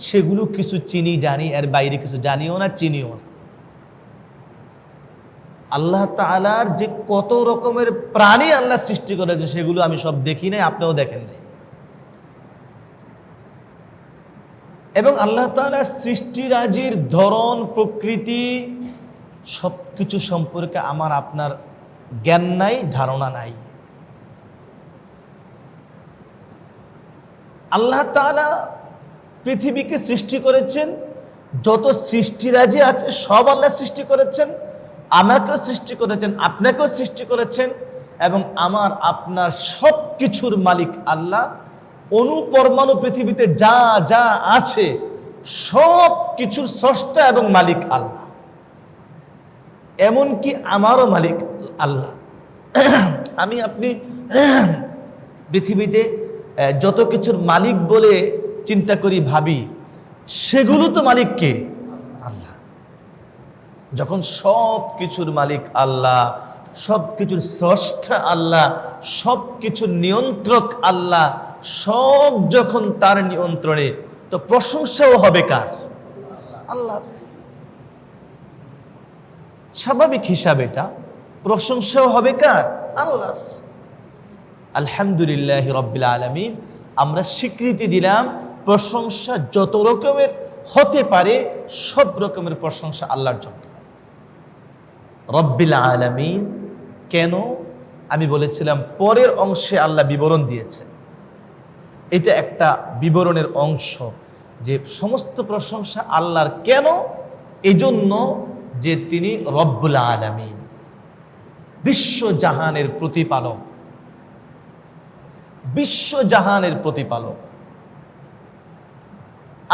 [SPEAKER 2] সেগুলো কিছু চিনি, জানি, এর বাইরে কিছু জানিও না, চিনিও না। আল্লাহ তাআলার যে কত রকমের প্রাণী আল্লাহ সৃষ্টি করেছে সেগুলো আমি সব দেখি নাই, আপনিও দেখেন নাই। এবং আল্লাহ তাআলার সৃষ্টিরাজির ধরন, প্রকৃতি সব কিছু সম্পর্কে আমার আপনার জ্ঞান নাই, ধারণা নাই। আল্লাহ তাআলা পৃথিবীকে সৃষ্টি করেছেন, যত সৃষ্টিরাজি আছে সব আল্লাহ সৃষ্টি করেছেন, আমাকেও সৃষ্টি করেছেন, আপনাকেও সৃষ্টি করেছেন, এবং আমার আপনার সব কিছুর মালিক আল্লাহ। অনুপরমাণু পৃথিবীতে যা যা আছে সব কিছুর স্রষ্টা এবং মালিক আল্লাহ। এমনকি আমারও মালিক আল্লাহ। আমি আপনি পৃথিবীতে যত কিছুর মালিক বলে চিন্তা করি, ভাবি, সেগুলো তো মালিক কে? আল্লাহ। যখন সব কিছুর মালিক আল্লাহ, সব কিছুর স্রষ্টা আল্লাহ, সব কিছুর নিয়ন্ত্রক আল্লাহ, সব যখন তার নিয়ন্ত্রণে, তো প্রশংসাও হবে কার? আল্লাহ। স্বাভাবিক হিসাব এটা, প্রশংসাও হবে কার? আল্লাহ। আলহামদুলিল্লাহ রাব্বিল আলামিন, আমরা স্বীকৃতি দিলাম প্রশংসা যত রকমের হতে পারে সব রকমের প্রশংসা আল্লাহর জন্য। রব্বিল আলামিন কেন? আমি বলেছিলাম পরের অংশে আল্লাহ বিবরণ দিয়েছে। এটা একটা বিবরণের অংশ যে সমস্ত প্রশংসা আল্লাহর। কেন? এজন্য যে তিনি রব্বুল আলামিন, বিশ্বজাহানের প্রতিপালক, বিশ্বজাহানের প্রতিপালক।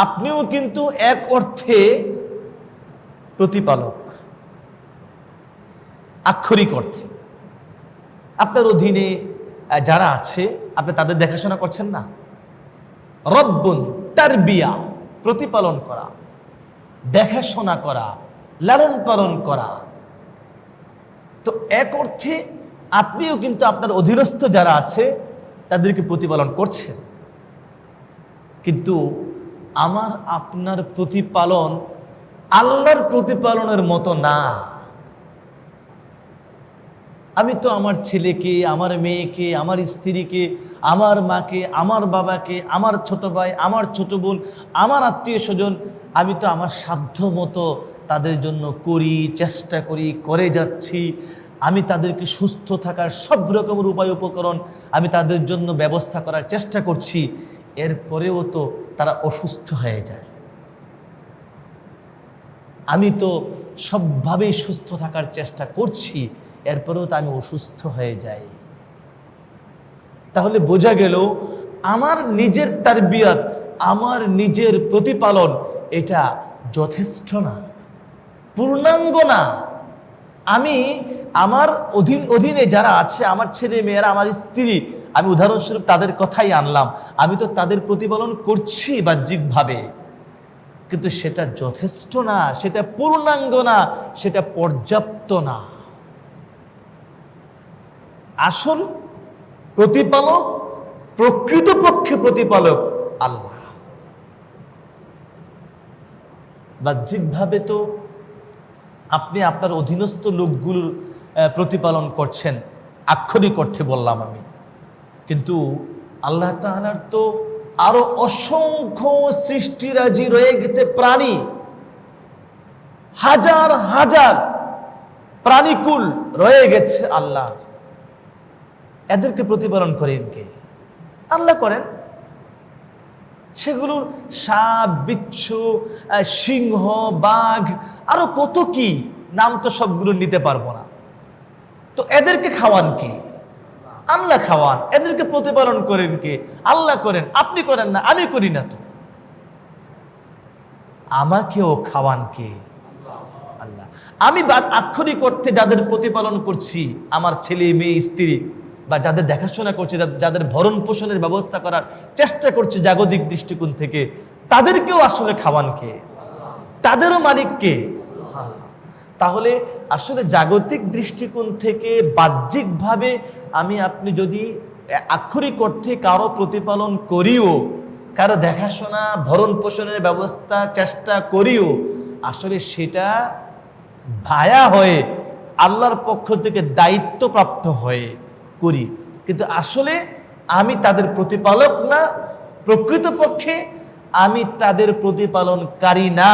[SPEAKER 2] আপনিও কিন্তু এক অর্থে প্রতিপালক, আক্ষরিক অর্থে। আপনার অধীনে যারা আছে আপনি তাদের দেখাশোনা করছেন না। রব্বুন তারবিয়া, প্রতিপালন করা, দেখাশোনা করা, লালন পালন করা। তো এক অর্থে আপনিও কিন্তু আপনার অধীনস্থ যারা আছে তাদেরকে প্রতিপালন করছেন। কিন্তু আমার আপনার প্রতিপালন আল্লাহর প্রতিপালনের মতো না। আমি তো আমার ছেলেকে, আমার মেয়েকে, আমার স্ত্রীকে, আমার মাকে, আমার বাবাকে, আমার ছোট ভাই, আমার ছোট বোন, আমার আত্মীয় স্বজন, আমি তো আমার সাধ্য মতো তাদের জন্য করি, চেষ্টা করি, করে যাচ্ছি। আমি তাদেরকে সুস্থ থাকার সব রকমের উপায় উপকরণ আমি তাদের জন্য ব্যবস্থা করার চেষ্টা করছি। এরপরেও তো তারা অসুস্থ হয়ে যায়। আমি তো সবভাবেই সুস্থ থাকার চেষ্টা করছি, এরপরেও তো আমি অসুস্থ হয়ে যাই। তাহলে বোঝা গেল আমার নিজের তারবিয়ত, আমার নিজের প্রতিপালন এটা যথেষ্ট না, পূর্ণাঙ্গ না। আমি আমার অধীনে যারা আছে, আমার ছেলে মেয়েরা, আমার স্ত্রী, আমি উদাহরণস্বরূপ তাদের কথাই আনলাম। আমি তো তাদের প্রতিপালন করছি বাহ্যিকভাবে, কিন্তু সেটা যথেষ্ট না, সেটা পূর্ণাঙ্গ না, সেটা পর্যাপ্ত না। আসল প্রতিপালক, প্রকৃতপক্ষে প্রতিপালক আল্লাহ। বাহ্যিকভাবে তো আপনি আপনার অধীনস্থ লোকগুলোর প্রতিপালন করছেন, আক্ষরিক অর্থে বললাম আমি। কিন্তু আল্লাহ তাআলার তো আরো অসংখ্য সৃষ্টিরাজি রয়ে গেছে, প্রাণী, হাজার হাজার প্রাণীকুল রয়ে গেছে আল্লাহ। এদেরকে প্রতিপালন করেন কে? আল্লাহ করেন। সেগুলোর সাপ, বিচ্ছু, সিংহ, বাঘ, আরো কত কি নাম তো সবগুলো নিতে পারবো না। তো এদেরকে খাওয়ান কে? আল্লাহ খাওয়ান। এদেরকে প্রতিপালন করেন কে? আল্লাহ করেন। আপনি করেন না, আমি করি না। তো আমাকেও খাওয়ান কে? আল্লাহ। আমি আক্ষরিক অর্থে যাদের প্রতিপালন করছি, আমার ছেলে মেয়ে স্ত্রী, বা যাদের দেখাশোনা করছি, যাদের ভরণ পোষণের ব্যবস্থা করার চেষ্টা করছি জাগতিক দৃষ্টিকোণ থেকে, তাদেরকেও আসলে খাওয়ান কে? তাদেরও মালিক কে? আল্লাহ। তাহলে আসলে জাগতিক দৃষ্টিকোণ থেকে বাহ্যিকভাবে আমি আপনি যদি আক্ষরিক অর্থে কারো প্রতিপালন করিও, কারো দেখাশোনা ভরণ পোষণের ব্যবস্থা চেষ্টা করিও, আসলে সেটা ভায়া হয়ে আল্লাহর পক্ষ থেকে দায়িত্বপ্রাপ্ত হয়ে করি। কিন্তু আসলে আমি তাদের প্রতিপালক না, প্রকৃতপক্ষে আমি তাদের প্রতিপালনকারী না।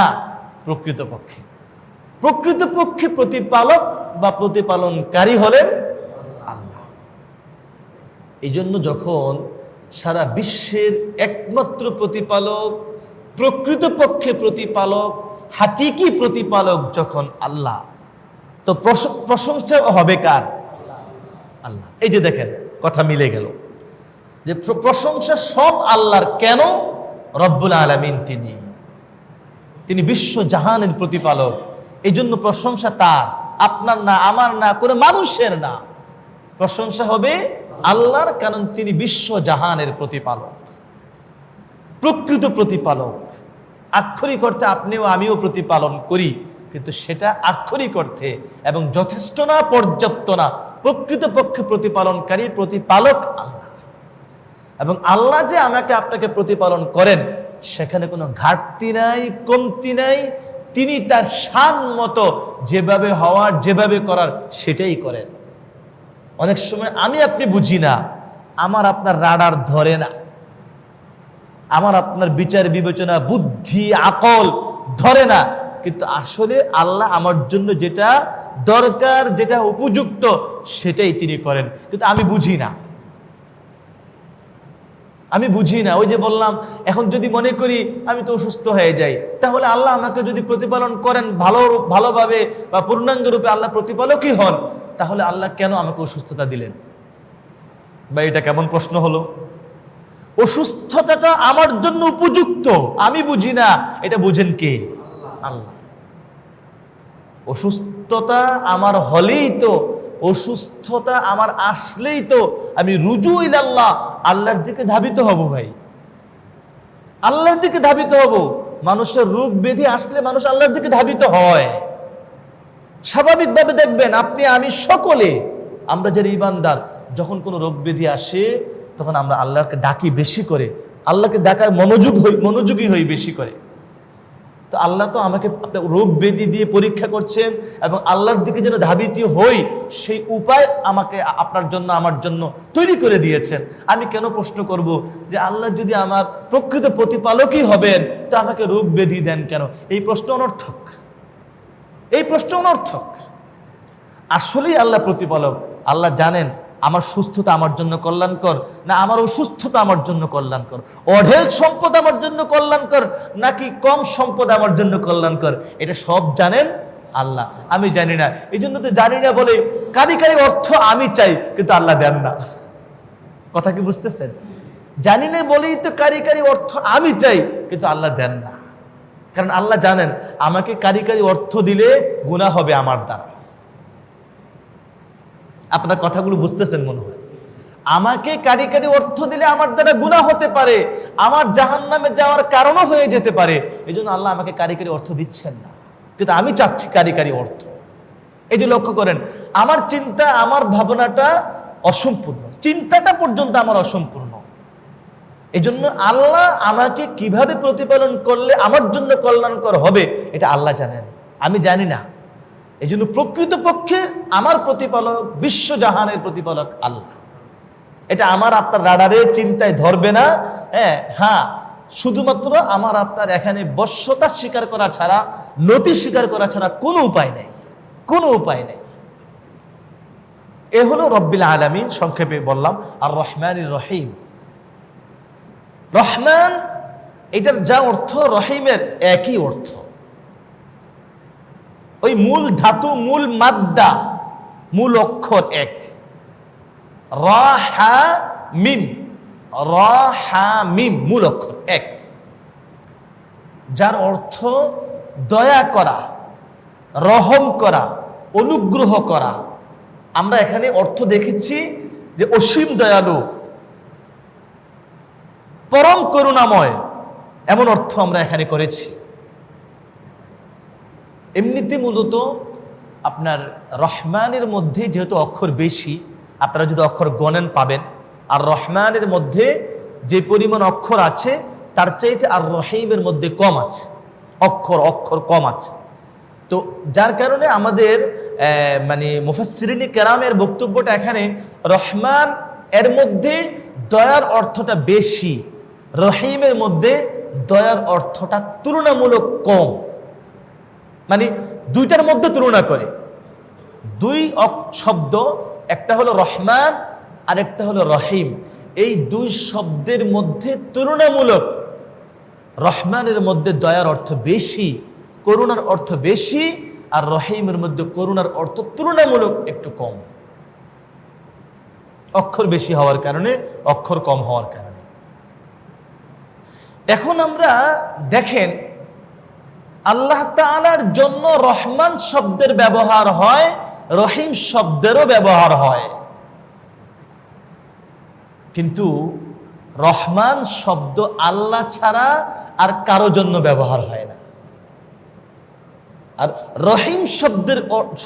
[SPEAKER 2] প্রকৃতপক্ষে প্রতিপালক বা প্রতিপালনকারী হলেন আল্লাহ। এই জন্য যখন সারা বিশ্বের একমাত্র প্রতিপালক, প্রকৃতপক্ষে প্রতিপালক, হাকিকি প্রতিপালক যখন আল্লাহ, তো প্রশংসা হবে কার? আল্লাহ। এই যে দেখেন, কথা মিলে গেল যে প্রশংসা সব আল্লাহর। কেন? রব্বুল আলামিন তিনি বিশ্ব জাহানের প্রতিপালক। এই জন্য প্রশংসা তার, আপনার না, আমার না, কোনো মানুষের না। প্রশংসা হবে আল্লাহর, কারণ তিনি বিশ্ব জাহানের প্রতিপালক, প্রকৃত প্রতিপালক। আক্ষরিক অর্থে আপনিও আমিও প্রতিপালন করি, কিন্তু সেটা আক্ষরিক অর্থে এবং যথেষ্ট না, পর্যাপ্ত না। প্রকৃতপক্ষে প্রতিপালনকারী প্রতিপালক আল্লাহ। এবং আল্লাহ যে আমাকে আপনাকে প্রতিপালন করেন, সেখানে কোনো ঘাটতি নাই, কমতি নাই। তিনি তার শান মতো যেভাবে হওয়ার, যেভাবে করার সেটাই করেন। অনেক সময় আমি আপনি বুঝি না, আমার আপনার রাডার ধরে না, আমার আপনার বিচার বিবেচনা, বুদ্ধি, আকল ধরে না। কিন্তু আসলে আল্লাহ আমার জন্য যেটা দরকার, যেটা উপযুক্ত, সেটাই তিনি করেন। কিন্তু আমি বুঝি না। ওই যে বললাম, এখন যদি মনে করি আমি তো অসুস্থ হয়ে যাই, তাহলে আল্লাহ আমাকে যদি প্রতিপালন করেন ভালোভাবে বা পূর্ণাঙ্গ রূপে আল্লাহ প্রতিপালকই হন, তাহলে আল্লাহ কেন আমাকে অসুস্থতা দিলেন? বা এটা কেমন প্রশ্ন হলো? অসুস্থতাটা আমার জন্য উপযুক্ত, আমি বুঝি না, এটা বুঝেন কে? আল্লাহ। অসুস্থতা আমার হলেই তো, অসুস্থতা আমার আসলেই তো আমি রুজু ইলাল্লাহ, আল্লাহর দিকে ধাবিত হব ভাই, আল্লাহর দিকে ধাবিত হব। মানুষের রোগ ব্যাধি আসলে মানুষ আল্লাহর দিকে ধাবিত হয়। স্বাভাবিকভাবে দেখবেন আপনি আমি সকলে, আমরা যারা ইমানদার, যখন কোনো রোগ ব্যাধি আসে তখন আমরা আল্লাহকে ডাকি বেশি করে, আল্লাহকে ডাকার মনোযোগী হই বেশি করে। তো আল্লাহ তো আমাকে রোগ ব্যাধি দিয়ে পরীক্ষা করছেন এবং আল্লাহর দিকে যেন ধাবিত হই সেই উপায় আমাকে আপনার জন্য আমার জন্য তৈরি করে দিয়েছেন। আমি কেন প্রশ্ন করব যে আল্লাহ যদি আমার প্রকৃত প্রতিপালকই হবেন তো আমাকে রোগ ব্যাধি দেন কেন? এই প্রশ্ন অনর্থক, এই প্রশ্ন অনর্থক। আসলেই আল্লাহ প্রতিপালক। আল্লাহ জানেন আমার সুস্থতা আমার জন্য কল্যাণকর না আমার অসুস্থতা আমার জন্য কল্যাণকর, অঢেল সম্পদ আমার জন্য কল্যাণকর নাকি কম সম্পদ আমার জন্য কল্যাণকর, এটা সব জানেন আল্লাহ, আমি জানি না। এই জন্য তো জানি না বলে কারি কারি অর্থ আমি চাই কিন্তু আল্লাহ দেন না। কথা কি বুঝতেছেন? জানি না বলেই তো কারি কারি অর্থ আমি চাই কিন্তু আল্লাহ দেন না, কারণ আল্লাহ জানেন আমাকে কারি কারি অর্থ দিলে গুনাহ হবে আমার দ্বারা। আপনার কথাগুলো বুঝতেছেন মনে হয়। আমাকে কারি কারি অর্থ দিলে আমার দ্বারা গুনাহ হতে পারে, আমার জাহান্নামে যাওয়ার কারণও হয়ে যেতে পারে। এই জন্য আল্লাহ আমাকে কারি কারি অর্থ দিচ্ছেন না, কিন্তু আমি চাচ্ছি কারি কারি অর্থ। এই যে লক্ষ্য করেন, আমার চিন্তা আমার ভাবনাটা অসম্পূর্ণ, চিন্তাটা পর্যন্ত আমার অসম্পূর্ণ। এই জন্য আল্লাহ আমাকে কিভাবে প্রতিপালন করলে আমার জন্য কল্যাণকর হবে এটা আল্লাহ জানেন, আমি জানি না। এই জন্য প্রকৃতপক্ষে আমার প্রতিপালক, বিশ্বজাহানের প্রতিপালক আল্লাহ। এটা আমার আপনার রাডারে চিন্তায় ধরবে না। হ্যাঁ, শুধুমাত্র আমার আপনার এখানে বশ্যতা স্বীকার করা ছাড়া, নতি স্বীকার করা ছাড়া কোনো উপায় নেই, কোনো উপায় নেই। এ হলো রব্বিল আলামিন, সংক্ষেপে বললাম। আর রহমানির রহিম, রহমান এটার যা অর্থ রহিমের একই অর্থ। ওই মূল ধাতু, মূল মাদ্দা, মূল অক্ষর এক, র হা মিম, র হা মিম, মূল অক্ষর এক, যার অর্থ দয়া করা, রহম করা, অনুগ্রহ করা। আমরা এখানে অর্থ দেখেছি যে অসীম দয়ালু, পরম করুণাময়, এমন অর্থ আমরা এখানে করেছি। এমনিতে মূলত আপনার রহমানের মধ্যে যেহেতু অক্ষর বেশি, আপনারা যদি অক্ষর গণেন পাবেন, আর রহমানের মধ্যে যে পরিমাণ অক্ষর আছে তার চাইতে আর রহিমের মধ্যে কম আছে, অক্ষর কম আছে। তো যার কারণে আমাদের মানে মুফাসসিরিনে কেরামের বক্তব্যটা এখানে রহমান এর মধ্যে দয়ার অর্থটা বেশি, রহিমের মধ্যে দয়ার অর্থটা তুলনামূলক কম। মানে দুইটার মধ্যে তুলনা করে দুই শব্দ, একটা হলো রহমান আর একটা হলো রহিম। এই দুই শব্দের মধ্যে তুলনামূলক রহমানের মধ্যে দয়ার অর্থ বেশি, করুণার অর্থ বেশি, আর রহিমের মধ্যে করুণার অর্থ তুলনামূলক একটু কম। অক্ষর বেশি হওয়ার কারণে, অক্ষর কম হওয়ার কারণে। এখন আমরা দেখেন আল্লাহ তাআলার জন্য রহমান শব্দের ব্যবহার হয়, রহিম শব্দেরও ব্যবহার হয়, কিন্তু রহমান শব্দ আল্লাহ ছাড়া আর কারো জন্য ব্যবহার হয় না। আর রহিম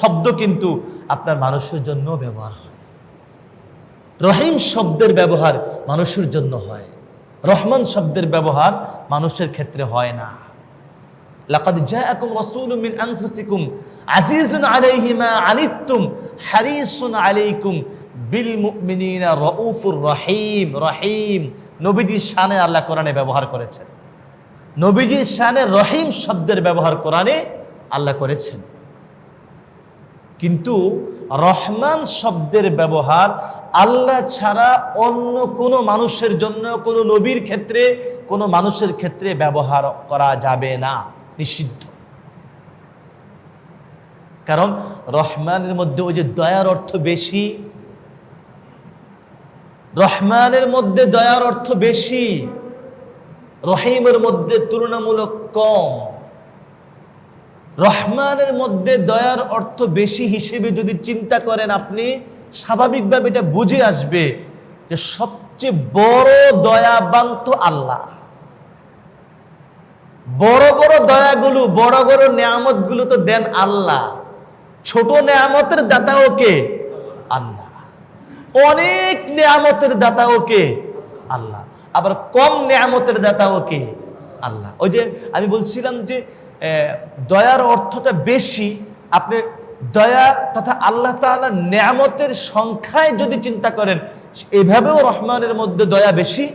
[SPEAKER 2] শব্দ কিন্তু আপনার মানুষের জন্য ব্যবহার হয়। রহিম শব্দের ব্যবহার মানুষের জন্য হয়, রহমান শব্দের ব্যবহার মানুষের ক্ষেত্রে হয় না। লাকাদ জাআকুম রাসূলুম মিন আনফুসিকুম আজিজুন আলাইহি মা আনিতুম হারিসুন আলাইকুম বিল মুমিনিনা রাউফুর রহিম। রহিম নবীজির শানে আল্লাহ কোরআনে ব্যবহার করেছেন, নবীজির শানে রহিম শব্দের ব্যবহার কোরআনে আল্লাহ করেছেন। কিন্তু রহমান শব্দের ব্যবহার আল্লাহ ছাড়া অন্য কোনো মানুষের জন্য, কোনো নবীর ক্ষেত্রে, কোনো মানুষের ক্ষেত্রে ব্যবহার করা যাবে না, নিষিদ্ধ। কারণ রহমানের মধ্যে ওই যে দয়ার অর্থ বেশি, রহমানের মধ্যে দয়ার অর্থ বেশি, রহিমের মধ্যে তুলনামূলক কম। রহমানের মধ্যে দয়ার অর্থ বেশি হিসেবে যদি চিন্তা করেন আপনি, স্বাভাবিকভাবে এটা বুঝে আসবে যে সবচেয়ে বড় দয়াবান তো আল্লাহ। বড় বড় দয়াগুলো, বড় বড় নেয়ামতগুলো তো দেন আল্লাহ। ছোট নেয়ামতের দাতাও কে? আল্লাহ। অনেক নেয়ামতের দাতাও কে? আল্লাহ। আবার কম নেয়ামতের দাতাও কে? আল্লাহ। ওই যে আমি বলছিলাম যে দয়ার অর্থটা বেশি, আপনি দয়া তথা আল্লাহ তাআলার নেয়ামতের সংখ্যায় যদি চিন্তা করেন, এভাবেও রহমানের মধ্যে দয়া বেশি।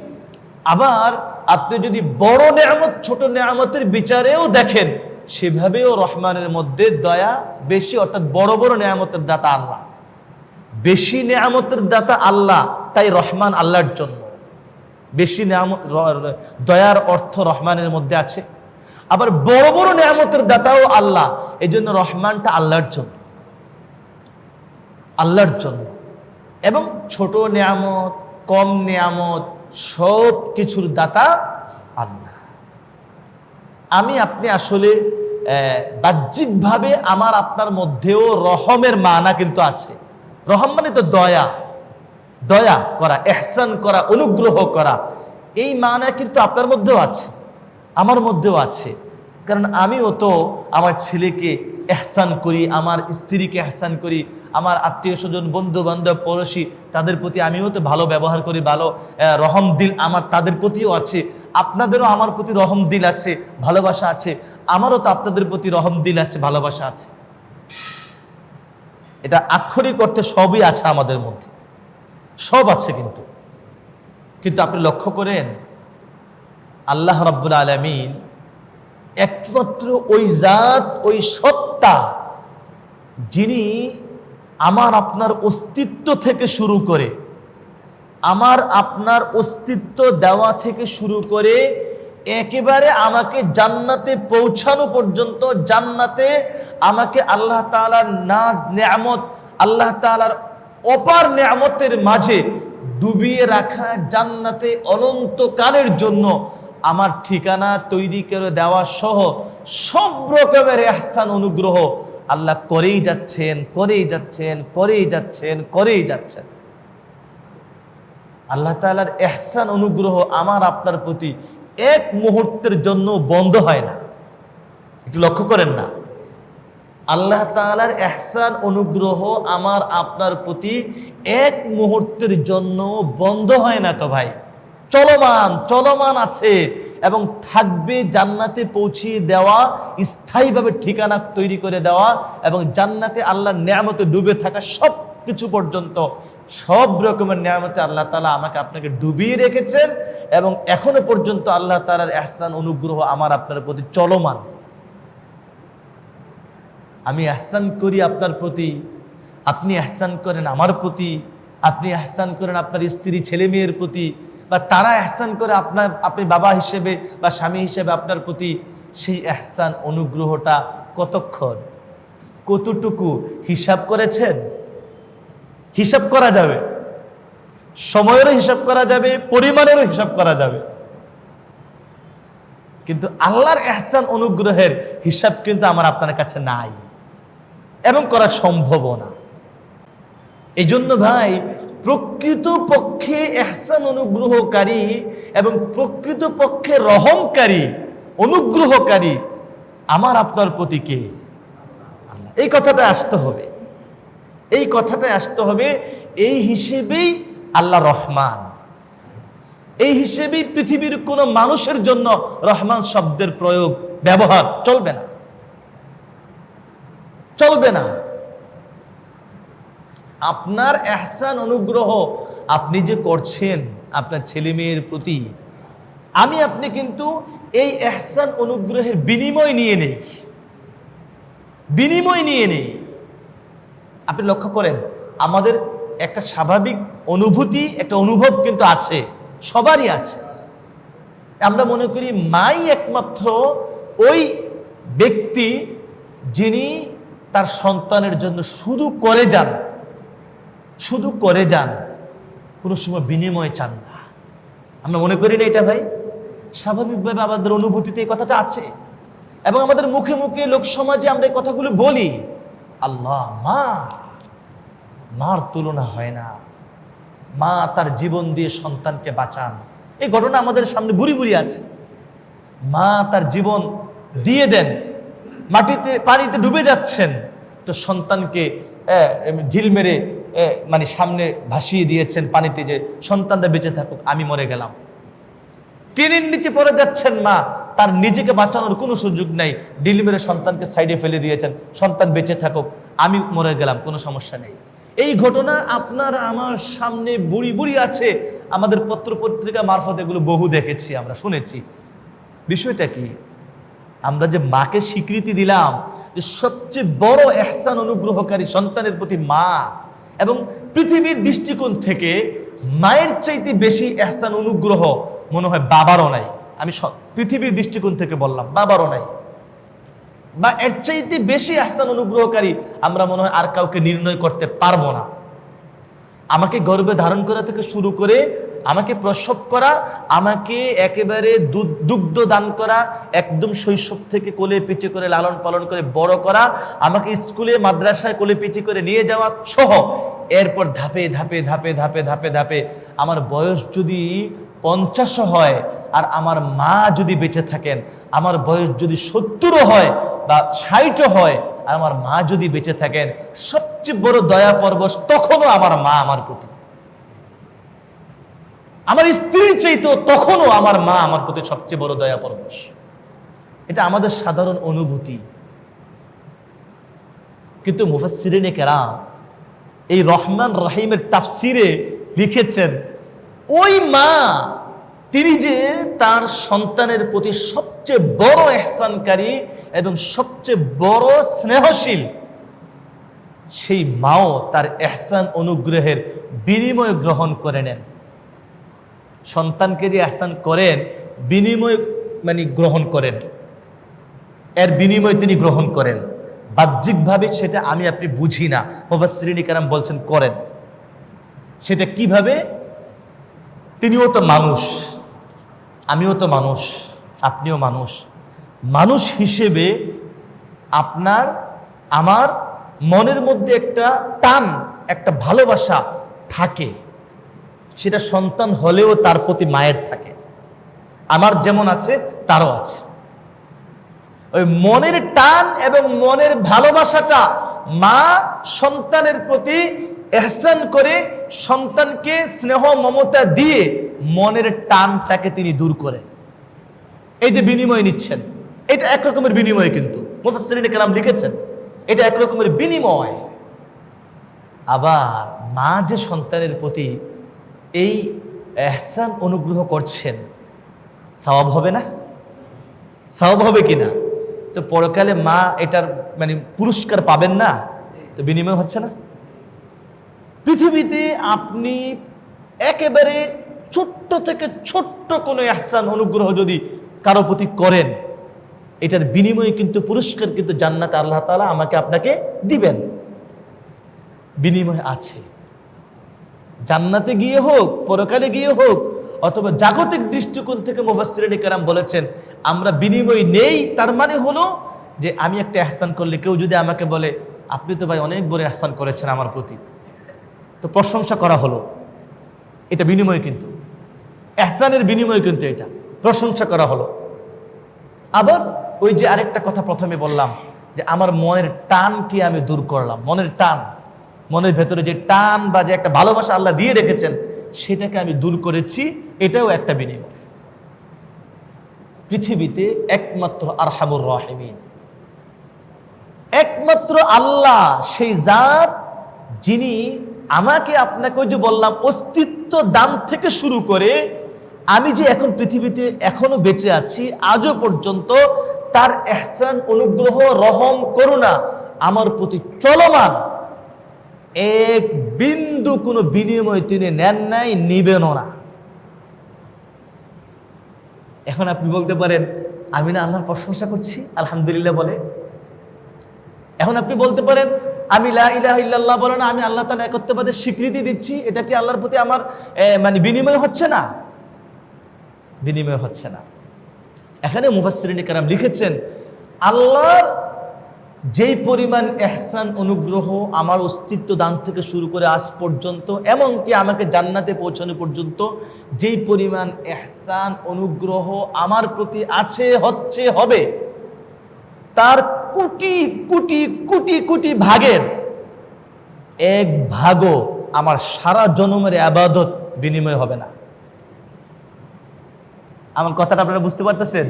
[SPEAKER 2] আবার আপনি যদি বড় নেয়ামত ছোট নেয়ামতের বিচারেও দেখেন, সেভাবেও রহমানের মধ্যে দয়া বেশি, অর্থাৎ বড় বড় নেয়ামতের দাতা আল্লাহ, বেশি নেয়ামতের দাতা আল্লাহ, তাই রহমান আল্লাহর জন্য। বেশি নেয়ামত, দয়ার অর্থ রহমানের মধ্যে আছে। আবার বড় বড় নেয়ামতের দাতাও আল্লাহ, এই জন্য রহমানটা আল্লাহর জন্য, আল্লাহর জন্য। এবং ছোট নেয়ামত, কম নেয়ামত, সব কিছুর দাতা আল্লাহ। আমি আপনি আসলে বাহ্যিকভাবে আমার আপনার মধ্যেও রহমের মানা কিন্তু আছে। রহম মানে তো দয়া, দয়া করা, ইহসান করা, অনুগ্রহ করা, এই মানা কিন্তু আপনার মধ্যেও আছে, আমার মধ্যেও আছে। কারণ আমিও তো আমার ছেলেকে ইহসান করি, আমার স্ত্রীকে ইহসান করি, আমার আত্মীয় স্বজন, বন্ধু বান্ধব, পড়োশি, তাদের প্রতি আমিও তো ভালো ব্যবহার করি, ভালো রহম দিল আমার তাদের প্রতিও আছে। আপনাদেরও আমার প্রতি রহম দিল আছে, ভালোবাসা আছে। আমারও তো আপনাদের প্রতি রহম দিল আছে, ভালোবাসা আছে। এটা আক্ষরিক অর্থে সবই আছে আমাদের মধ্যে, সব আছে। কিন্তু আপনি লক্ষ্য করেন, আল্লাহ রাব্বুল আলামিন একমাত্র ওই জাত, ওই সত্তা, যিনি আমার আপনার অস্তিত্ব থেকে শুরু করে, আমার আপনার অস্তিত্ব দেওয়া থেকে শুরু করে একেবারে আমাকে জান্নাতে পৌঁছানো পর্যন্ত, জান্নাতে আমাকে আল্লাহ তাআলার নাজ নেয়ামত, আল্লাহ তাআলার অপার নেয়ামতের মাঝে ডুবিয়ে রাখা জান্নাতে অনন্তকালের জন্য আমার ঠিকানা তৈরি করে দেওয়া সহ সব রকমের ইহসান অনুগ্রহ আল্লাহ করেই যাচ্ছেন, করেই যাচ্ছেন, করেই যাচ্ছেন, করেই যাচ্ছেন। আল্লাহ তাআলার ইহসান অনুগ্রহ আমার আপনার প্রতি এক মুহূর্তের জন্য বন্ধ হয় না। একটু লক্ষ্য করেন না, আল্লাহ তাআলার ইহসান অনুগ্রহ আমার আপনার প্রতি এক মুহূর্তের জন্য বন্ধ হয় না তো ভাই, চলমান চলমান আছে এবং থাকবে। জান্নাতে পৌঁছিয়ে দেওয়া, স্থায়ীভাবে ঠিকানা তৈরি করে দেওয়া, এবং জান্নাতে আল্লাহর নেয়ামতে ডুবে থাকা সব কিছু পর্যন্ত, সব রকমের নেয়ামতে আল্লাহ তাআলা আমাকে আপনাকে ডুবিয়ে রেখেছেন। এবং এখনো পর্যন্ত আল্লাহ তাআলার ইহসান অনুগ্রহ আমার আপনার প্রতি চলমান। আমি ইহসান করি আপনার প্রতি, আপনি ইহসান করেন আমার প্রতি, আপনি ইহসান করেন আপনার স্ত্রী ছেলে মেয়ের প্রতি, বা তারা ইহসান করে আপনি বাবা হিসেবে বা স্বামী হিসেবে আপনার প্রতি। সেই ইহসান অনুগ্রহটা কতক্ষণ, কতটুকু হিসাব করেছেন? হিসাব করা যাবে, সময়েরও হিসাব করা যাবে, পরিমাণেরও হিসাব করা যাবে। কিন্তু আল্লাহর ইহসান অনুগ্রহের হিসাব কিন্তু আমার আপনার কাছে নাই এবং করা সম্ভব না। এই জন্য ভাই, প্রকৃত পক্ষে ইহসান অনুগ্রহকারী এবং প্রকৃত পক্ষে রহমকারী, অনুগ্রহকারী আমার আপনার প্রতি কে? আল্লাহ। এই কথাটা আসতে হবে, এই কথাটাই আসতে হবে। এই হিসেবেই আল্লাহ রহমান, এই হিসেবেই পৃথিবীর কোনো মানুষের জন্য রহমান শব্দের প্রয়োগ, ব্যবহার চলবে না, চলবে না। আপনার ইহসান অনুগ্রহ আপনি যে করছেন আপনার ছেলে মেয়ের প্রতি, আমি আপনি কিন্তু এই ইহসান অনুগ্রহের বিনিময় নিয়ে নেই, বিনিময় নিয়ে নেই। আপনি লক্ষ্য করেন, আমাদের একটা স্বাভাবিক অনুভূতি, একটা অনুভব কিন্তু আছে, সবারই আছে। আমরা মনে করি মাই একমাত্র ওই ব্যক্তি যিনি তার সন্তানের জন্য শুধু করে যান, শুধু করে যান, কোনো সময় বিনিময় চান না। আমরা মনে করি না এটা ভাই? স্বাভাবিকভাবে আমাদের অনুভূতিতে এই কথাটা আছে। এবং আমাদের মুখে মুখে লোক সমাজে আমরা এই কথাগুলো বলি, আল্লাহ মার তুলনা হয় না, মা তার জীবন দিয়ে সন্তানকে বাঁচান। এই ঘটনা আমাদের সামনে বুড়ি বুড়ি আছে। মা তার জীবন দিয়ে দেন, মাটিতে পানিতে ডুবে যাচ্ছেন, তো সন্তানকে ঢিল মেরে মানে সামনে ভাসিয়ে দিয়েছেন পানিতে, যে সন্তানটা বেঁচে থাকুক, আমি মরে গেলাম। ট্রেনের নিচে পড়ে যাচ্ছেন মা, তার নিজেকে বাঁচানোর কোনো সুযোগ নাই, ঢিল মেরে সন্তানকে সাইডে ফেলে দিয়েছেন, সন্তান বেঁচে থাকুক, আমি মরে গেলাম, কোনো সমস্যা নেই। এই ঘটনা আপনার আমার সামনে বুড়ি বুড়ি আছে, আমাদের পত্র পত্রিকা মারফত এগুলো বহু দেখেছি, আমরা শুনেছি। বিষয়টা কি? আমরা যে মাকে স্বীকৃতি দিলাম যে সবচেয়ে বড় ইহসান অনুগ্রহকারী সন্তানের প্রতি মা, এবং পৃথিবীর দৃষ্টিকোণ থেকে মায়ের চাইতে বেশি ইহসান অনুগ্রহ মনে হয় বাবারও নাই। আমি পৃথিবীর দৃষ্টিকোণ থেকে বললাম, বাবারও নাই, বা এর চাইতে বেশি ইহসান অনুগ্রহকারী আমরা মনে হয় আর কাউকে নির্ণয় করতে পারবো না। আমাকে গর্ভে ধারণ করা থেকে শুরু করে আমাকে প্রসব করা, আমাকে একেবারে দুগ্ধ দান করা, একদম শৈশব থেকে কোলে পিঠে করে লালন পালন করে বড় করা, আমাকে স্কুলে মাদ্রাসায় কোলে পিঠে করে নিয়ে যাওয়া সহ, এরপর ধাপে ধাপে ধাপে ধাপে ধাপে ধাপে আমার বয়স যদি 50 হয় আর আমার মা যদি বেঁচে থাকেন, আমার বয়স যদি 70 হয় বা 60 হয় আর আমার মা যদি বেঁচে থাকেন, সবচেয়ে বড় দয়া পরবশ তখনও আমার মা আমার প্রতি। আমার স্ত্রীর চাইতেও তখনও আমার মা আমার প্রতি সবচেয়ে বড় দয়া পরবশ। এটা আমাদের সাধারণ অনুভূতি, কিন্তু মুফাসসিরিনে কেরাম এই রহমান রহিমের তাফসিরে লিখেছেন, ওই মা তিনি যে তার সন্তানের প্রতি সবচেয়ে বড় ইহসানকারী এবং সবচেয়ে বড় স্নেহশীল, সেই মাও তার ইহসান অনুগ্রহের বিনিময় গ্রহণ করে নেন। সন্তানকে যে ইহসান করেন, বিনিময় মানে গ্রহণ করেন, এর বিনিময় তিনি গ্রহণ করেন। বাহ্যিকভাবে সেটা আমি আপনি বুঝি না, মুফাসসিরিনে কেরাম বলছেন করেন। সেটা কিভাবে? তিনিও তো মানুষ, আমিও তো মানুষ, আপনিও মানুষ। মানুষ হিসেবে আপনার আমার মনের মধ্যে একটা টান, একটা ভালোবাসা থাকে, সেটা সন্তান হলেও তার প্রতি মায়ের থাকে। আমার যেমন আছে তারও আছে। ওই মনের টান এবং মনের ভালোবাসাটা মা সন্তানের প্রতি ইহসান করে, সন্তানকে স্নেহ মমতা দিয়ে মনের টানটাকে তিনি দূর করেন। এই যে বিনিময় নিচ্ছেন, এটা এক রকমের বিনিময়, কিন্তু মুফাসসিরিনে কেরাম লিখেছেন এটা এক রকমের বিনিময়। আবার মা যে সন্তানের প্রতি এই ইহসান অনুগ্রহ করছেন, সওয়াব হবে না? সওয়াব হবে কিনা? তো পরকালে মা এটার মানে পুরস্কার পাবেন না, তো বিনিময় হচ্ছে না? পৃথিবীতে আপনি একেবারে ছোট্ট থেকে ছোট্ট কোনো ইহসান অনুগ্রহ যদি কারো প্রতি করেন, এটার বিনিময়ে কিন্তু পুরস্কার কিন্তু জান্নাতে আল্লাহ তাআলা আমাকে আপনাকে দিবেন। বিনিময় আছে, জান্নাতে গিয়ে হোক, পরকালে গিয়ে হোক, অথবা জাগতিক দৃষ্টিকোণ থেকে মুফাসসিরিনে কেরাম বলেছেন আমরা বিনিময় নেই। তার মানে হলো যে আমি একটা ইহসান করলে কেউ যদি আমাকে বলে আপনি তো ভাই অনেক বড় ইহসান করেছেন আমার প্রতি, তো প্রশংসা করা হলো, এটা বিনিময়, কিন্তু ইহসানের বিনিময় কিন্তু এটা প্রশংসা করা হলো। আবার ওই যে আরেকটা কথা প্রথমে বললাম যে আমার মনের টানকে আমি দূর করলাম, মনের টান, মনের ভেতরে যে টান বা যে একটা ভালোবাসা আল্লাহ দিয়ে রেখেছেন সেটাকে আমি দূর করেছি, এটাও একটা বিনিময়। পৃথিবীতে একমাত্র আরহামুর রাহিমিন, একমাত্র আল্লাহ সেই জাত যিনি আমাকে আপনাকে ওই যে বললাম অস্তিত্ব দান থেকে শুরু করে আমি যে এখন পৃথিবীতে এখনো বেঁচে আছি, আজও পর্যন্ত তার ইহসান অনুগ্রহ রহম করুণা আমার প্রতি চলমান, এক বিন্দু কোনো বিনিময় তিনি নেন নাই, নিবেনও না। এখন আপনি বলতে পারেন আমি না আল্লাহর প্রশংসা করছি, আলহামদুলিল্লাহ বলে। এখন আপনি বলতে পারেন আমি লা ইলাহা ইল্লাল্লাহ বলে না, আমি আল্লাহ তাআলার একত্ববাদের স্বীকৃতি দিচ্ছি, এটা কি আল্লাহর প্রতি আমার মানে বিনিময় হচ্ছে না? বিনিময় হচ্ছে না। এখানে মুফাসসিরিনে কেরাম লিখেছেন আল্লাহর যেই পরিমাণ ইহসান অনুগ্রহ আমার অস্তিত্ব দান থেকে শুরু করে আজ পর্যন্ত, এমনকি আমাকে জান্নাতে পৌঁছানো পর্যন্ত যেই পরিমাণ ইহসান অনুগ্রহ আমার প্রতি আছে, হচ্ছে, হবে, তার কোটি কোটি কোটি কোটি ভাগের এক ভাগও আমার সারা জন্মের ইবাদত বিনিময় হবে না। আমার কথাটা আপনারা বুঝতে পারতেছেন?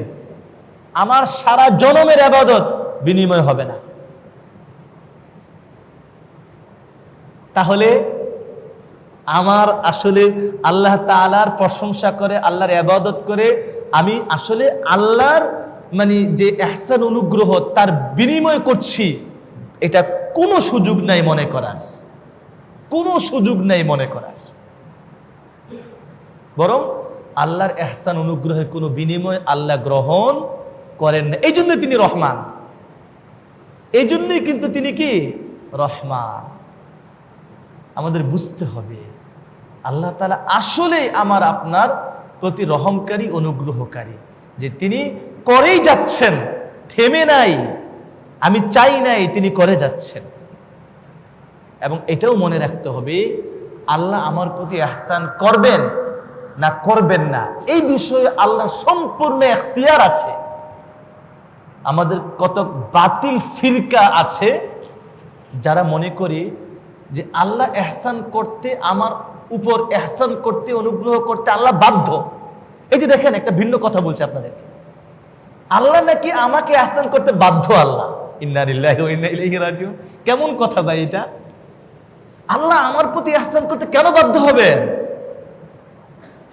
[SPEAKER 2] আমার সারা জন্মের ইবাদত বিনিময় হবে না। তাহলে আমার আসলে আল্লাহ তাআলার প্রশংসা করে, আল্লাহর ইবাদত করে আমি আসলে আল্লাহর যে ইহসান অনুগ্রহ তার বিনিময় করছি, এটা কোনো সুযোগ নাই মনে করার, কোনো সুযোগ নাই মনে করার। বরং আল্লাহর ইহসান অনুগ্রহের কোনো বিনিময় আল্লাহ গ্রহণ করেন না। এই জন্যই তিনি রহমান, এই জন্যই কিন্তু তিনি কি রহমান। আমাদের বুঝতে হবে আল্লাহ তাআলা আসলে আমার আপনার প্রতি রহমকারী, অনুগ্রহকারী, যে তিনি করেই যাচ্ছেন, থেমে নাই, আমি চাই নাই, তিনি করে যাচ্ছেন। এবং এটাও মনে রাখতে হবে আল্লাহ আমার প্রতি ইহসান করবেন না করবেন না, এই বিষয়ে আল্লাহর সম্পূর্ণ এখতিয়ার আছে। আমাদের কত বাতিল ফিরকা আছে যারা মনে করে যে আল্লাহ ইহসান করতে, আমার উপর ইহসান করতে, অনুগ্রহ করতে আল্লাহ বাধ্য। এই যে দেখেন, একটা ভিন্ন কথা বলছে আপনাদেরকে, আল্লাহ নাকি আমাকে ইহসান করতে বাধ্য। আল্লাহ, ইন্না লিল্লাহি ওয়া ইন্না ইলাইহি রাজিউন। কেমন কথা ভাই এটা? আল্লাহ আমার প্রতি ইহসান করতে কেন বাধ্য হবেন?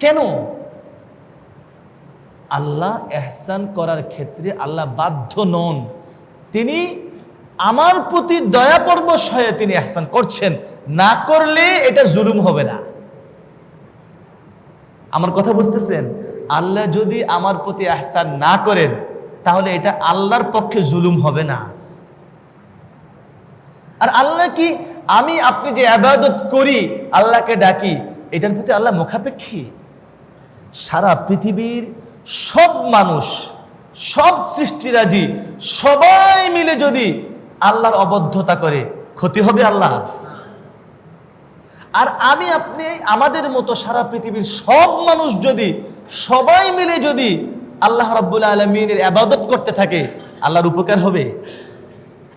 [SPEAKER 2] কেন? আল্লাহ ইহসান করার ক্ষেত্রে আল্লাহ বাধ্য নন, তিনি আমার প্রতি দয়া পরবশ হয়ে তিনি ইহসান করছেন। না করলে এটা জুলুম হবে না। আমার কথা বুঝতেছেন? আল্লাহ যদি আমার প্রতি ইহসান না করেন তাহলে এটা আল্লাহর পক্ষে জুলুম হবে না। আর আল্লাহ কি আমি আপনি যে ইবাদত করি, আল্লাহকে ডাকি, এটার প্রতি আল্লাহ মুখাপেক্ষী? সারা পৃথিবীর সব মানুষ, সব সৃষ্টিরাজি সবাই মিলে যদি আল্লাহর অবদ্ধতা করে, ক্ষতি হবে আল্লাহ? আর আমি আপনি আমাদের মতো সারা পৃথিবীর সব মানুষ যদি সবাই মিলে যদি আল্লাহ রাব্বুল আলামিনের ইবাদত করতে থাকে, আল্লাহর উপকার হবে?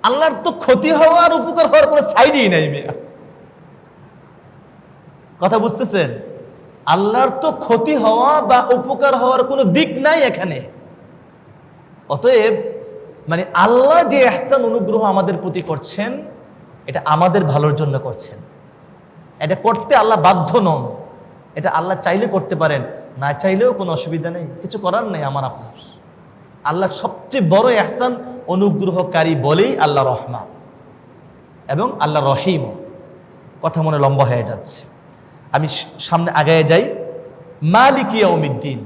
[SPEAKER 2] আল্লাহর তো ক্ষতি হওয়া আর উপকার হওয়ার কোনো সাইডই নাই মিয়া। কথা বুঝতেছেন? আল্লাহর তো ক্ষতি হওয়া বা উপকার হওয়ার কোনো দিক নাই এখানে। অতএব আল্লাহ যে ইহসান অনুগ্রহ আমাদের প্রতি করছেন, এটা আমাদের ভালোর জন্য করছেন। এটা করতে আল্লাহ বাধ্য নন। এটা আল্লাহ চাইলে করতে পারেন, না চাইলেও কোনো অসুবিধা নেই, কিছু করার নেই আমার আপনার। আল্লাহ সবচেয়ে বড় ইহসান অনুগ্রহকারী বলেই আল্লাহ রহমান এবং আল্লাহ রহিম। কথা মনে লম্বা হয়ে যাচ্ছে, আমি সামনে আগায় যাই। মালিক ইয়াউমিদ্দিন,